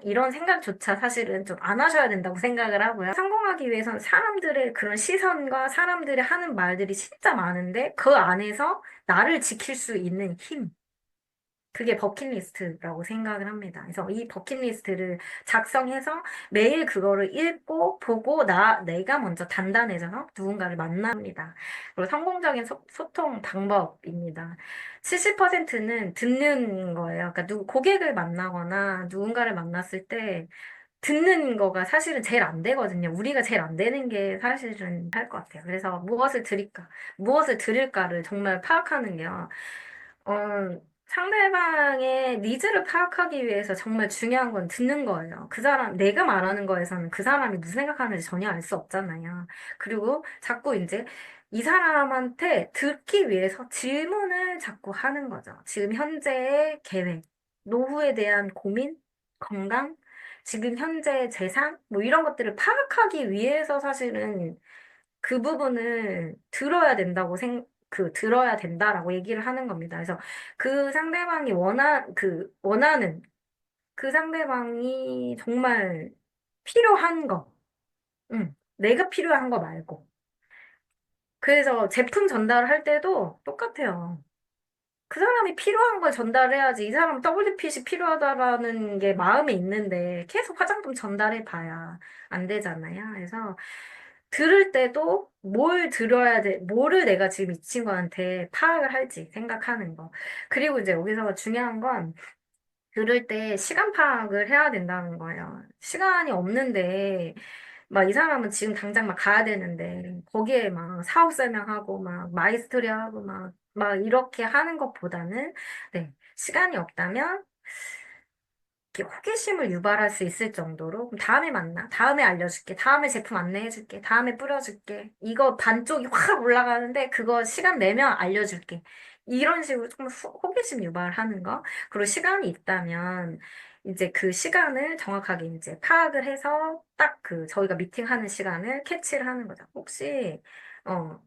A: 이런 생각조차 사실은 좀 안 하셔야 된다고 생각을 하고요. 성공하기 위해서는 사람들의 그런 시선과 사람들이 하는 말들이 진짜 많은데 그 안에서 나를 지킬 수 있는 힘. 그게 버킷리스트라고 생각을 합니다. 그래서 이 버킷리스트를 작성해서 매일 그거를 읽고 보고 내가 먼저 단단해져서 누군가를 만납니다. 그리고 성공적인 소통 방법입니다. 70%는 듣는 거예요. 그러니까 고객을 만나거나 누군가를 만났을 때 듣는 거가 사실은 제일 안 되거든요. 우리가 제일 안 되는 게 사실은 할 것 같아요. 그래서 무엇을 들을까를 정말 파악하는 게요. 상대방의 니즈를 파악하기 위해서 정말 중요한 건 듣는 거예요. 내가 말하는 거에서는 그 사람이 무슨 생각하는지 전혀 알 수 없잖아요. 그리고 자꾸 이제 이 사람한테 듣기 위해서 질문을 자꾸 하는 거죠. 지금 현재의 계획, 노후에 대한 고민, 건강, 지금 현재의 재산, 뭐 이런 것들을 파악하기 위해서 사실은 그 부분을 들어야 된다라고 얘기를 하는 겁니다. 그래서 그 상대방이 원하는, 그 상대방이 정말 필요한 거, 내가 필요한 거 말고. 그래서 제품 전달을 할 때도 똑같아요. 그 사람이 필요한 걸 전달해야지. 이 사람 WPC 필요하다라는 게 마음에 있는데 계속 화장품 전달해 봐야 안 되잖아요. 그래서 들을 때도 뭐를 내가 지금 이 친구한테 파악을 할지 생각하는 거. 그리고 이제 여기서 중요한 건 들을 때 시간 파악을 해야 된다는 거예요. 시간이 없는데, 막 이 사람은 지금 당장 막 가야 되는데, 거기에 막 사업 설명하고, 막 마이스터리 하고, 막 이렇게 하는 것보다는, 네, 시간이 없다면, 이렇게 호기심을 유발할 수 있을 정도로, 그럼 다음에 만나. 다음에 알려줄게. 다음에 제품 안내해줄게. 다음에 뿌려줄게. 이거 반쪽이 확 올라가는데, 그거 시간 내면 알려줄게. 이런 식으로 좀 호기심 유발하는 거. 그리고 시간이 있다면, 이제 그 시간을 정확하게 이제 파악을 해서 딱 저희가 미팅하는 시간을 캐치를 하는 거죠. 혹시, 어,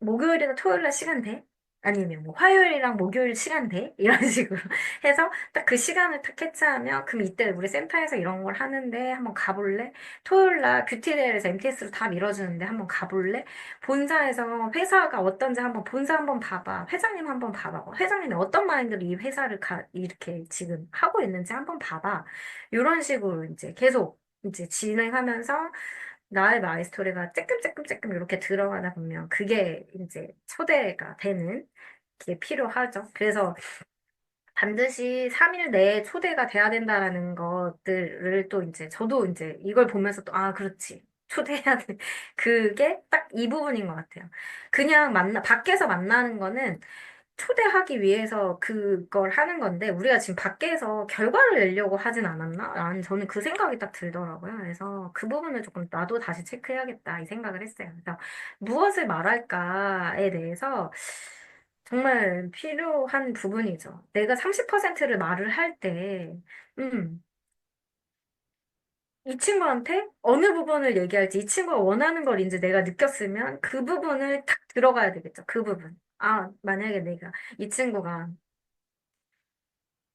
A: 목요일이나 토요일날 시간 돼? 아니면 뭐 화요일이랑 목요일 시간 돼? 이런 식으로 해서 딱 그 시간을 딱 캐치하면 그럼 이때 우리 센터에서 이런 걸 하는데 한번 가볼래? 토요일날 뷰티데이에서 MTS로 다 밀어주는데 한번 가볼래? 본사에서 회사가 어떤지 한번 본사 한번 봐봐. 회장님 한번 봐봐. 회장님이 어떤 마인드로 이 회사를 이렇게 지금 하고 있는지 한번 봐봐. 이런 식으로 이제 계속 이제 진행하면서 나의 마이스토리가 쬐끔쬐끔쬐끔 이렇게 들어가다 보면 그게 이제 초대가 되는 게 필요하죠. 그래서 반드시 3일 내에 초대가 돼야 된다라는 것들을 또 이제 저도 이제 이걸 보면서 또 아, 그렇지. 초대해야 돼. 그게 딱 이 부분인 것 같아요. 그냥 밖에서 만나는 거는 초대하기 위해서 그걸 하는 건데, 우리가 지금 밖에서 결과를 내려고 하진 않았나? 아니, 저는 그 생각이 딱 들더라고요. 그래서 그 부분을 조금 나도 다시 체크해야겠다, 이 생각을 했어요. 그래서 무엇을 말할까에 대해서 정말 필요한 부분이죠. 내가 30%를 말을 할 때, 음, 이 친구한테 어느 부분을 얘기할지, 이 친구가 원하는 걸 이제 내가 느꼈으면 그 부분을 탁 들어가야 되겠죠. 그 부분. 아, 만약에 내가 이 친구가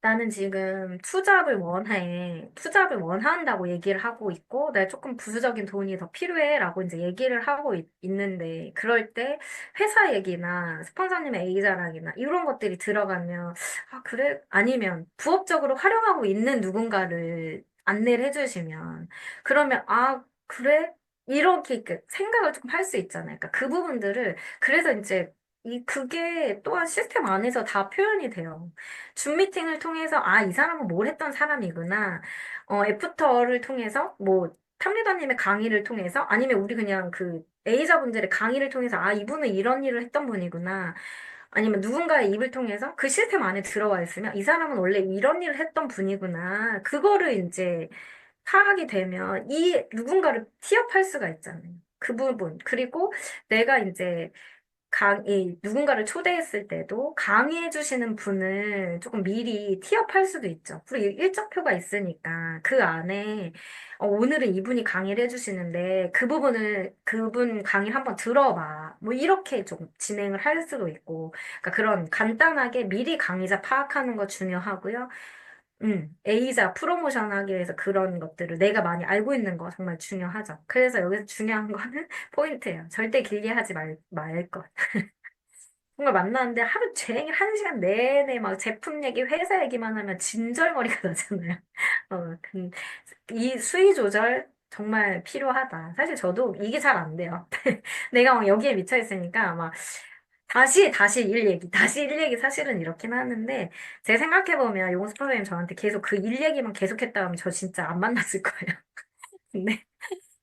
A: 나는 지금 투잡을 원해. 투잡을 원한다고 얘기를 하고 있고, 내가 조금 부수적인 돈이 더 필요해. 라고 이제 얘기를 하고 있는데, 그럴 때 회사 얘기나 스폰서님의 A 자랑이나 이런 것들이 들어가면, 아, 그래? 아니면 부업적으로 활용하고 있는 누군가를 안내를 해주시면, 그러면, 아, 그래? 이렇게 생각을 조금 할 수 있잖아요. 그러니까 그 부분들을, 그래서 이제 그게 또한 시스템 안에서 다 표현이 돼요. 줌 미팅을 통해서 아, 이 사람은 뭘 했던 사람이구나. 애프터를 통해서 뭐 탐리더님의 강의를 통해서 아니면 우리 그냥 그 A자분들의 강의를 통해서 아, 이분은 이런 일을 했던 분이구나. 아니면 누군가의 입을 통해서 그 시스템 안에 들어와 있으면 이 사람은 원래 이런 일을 했던 분이구나. 그거를 이제 파악이 되면 이 누군가를 티업할 수가 있잖아요. 그 부분. 그리고 내가 이제 이 누군가를 초대했을 때도 강의해 주시는 분을 조금 미리 티업할 수도 있죠. 그리고 일정표가 있으니까 그 안에 오늘은 이분이 강의를 해주시는데 그 부분을 그분 강의를 한번 들어봐. 뭐 이렇게 좀 진행을 할 수도 있고 그러니까 그런 간단하게 미리 강의자 파악하는 거 중요하고요. A자 프로모션 하기 위해서 그런 것들을 내가 많이 알고 있는 거 정말 중요하죠. 그래서 여기서 중요한 거는 포인트예요. 절대 길게 하지 말 것. 정말 만나는데 하루 종일 한 시간 내내 막 제품 얘기, 회사 얘기만 하면 진절머리가 나잖아요. 그, 이 수위 조절 정말 필요하다. 사실 저도 이게 잘 안 돼요. 내가 막 여기에 미쳐 있으니까 막 다시 일 얘기, 다시 일 얘기 사실은 이렇긴 하는데 제 생각해보면 용수 선생님 저한테 계속 그 일 얘기만 계속했다 하면 저 진짜 안 만났을 거예요. 근데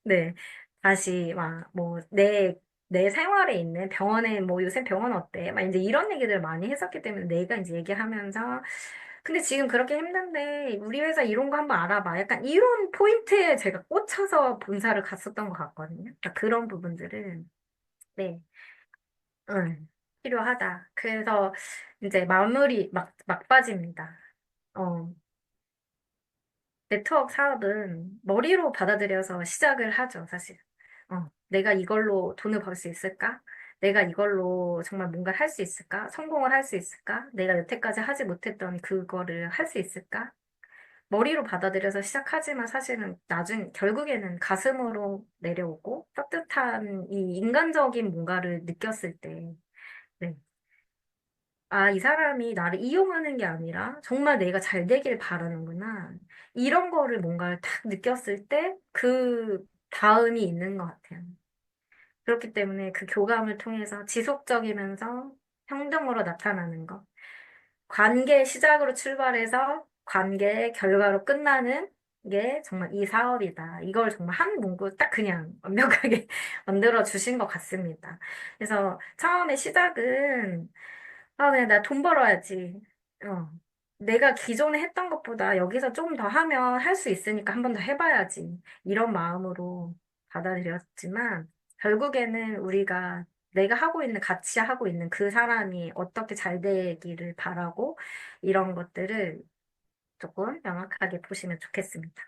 A: 네. 다시 막 뭐 내 생활에 있는 병원에 뭐 요새 병원 어때? 막 이제 이런 얘기들 많이 했었기 때문에 내가 이제 얘기하면서 근데 지금 그렇게 힘든데 우리 회사 이런 거 한번 알아봐. 약간 이런 포인트에 제가 꽂혀서 본사를 갔었던 것 같거든요. 그러니까 그런 부분들은 네, 필요하다. 그래서 이제 마무리 막바지입니다. 어, 네트워크 사업은 머리로 받아들여서 시작을 하죠, 사실. 내가 이걸로 돈을 벌 수 있을까? 내가 이걸로 정말 뭔가를 할 수 있을까? 성공을 할 수 있을까? 내가 여태까지 하지 못했던 그거를 할 수 있을까? 머리로 받아들여서 시작하지만 사실은 결국에는 가슴으로 내려오고 따뜻한 이 인간적인 뭔가를 느꼈을 때, 네. 아, 이 사람이 나를 이용하는 게 아니라 정말 내가 잘 되길 바라는구나. 이런 거를 뭔가를 딱 느꼈을 때 그 다음이 있는 것 같아요. 그렇기 때문에 그 교감을 통해서 지속적이면서 평등으로 나타나는 것. 관계의 시작으로 출발해서 관계의 결과로 끝나는 게 정말 이 사업이다. 이걸 정말 한 문구 딱 그냥 완벽하게 만들어 주신 것 같습니다. 그래서 처음에 시작은 그냥 나 돈 벌어야지. 어. 내가 기존에 했던 것보다 여기서 좀 더 하면 할 수 있으니까 한 번 더 해봐야지. 이런 마음으로 받아들였지만, 결국에는 우리가 내가 같이 하고 있는 그 사람이 어떻게 잘 되기를 바라고, 이런 것들을 조금 명확하게 보시면 좋겠습니다.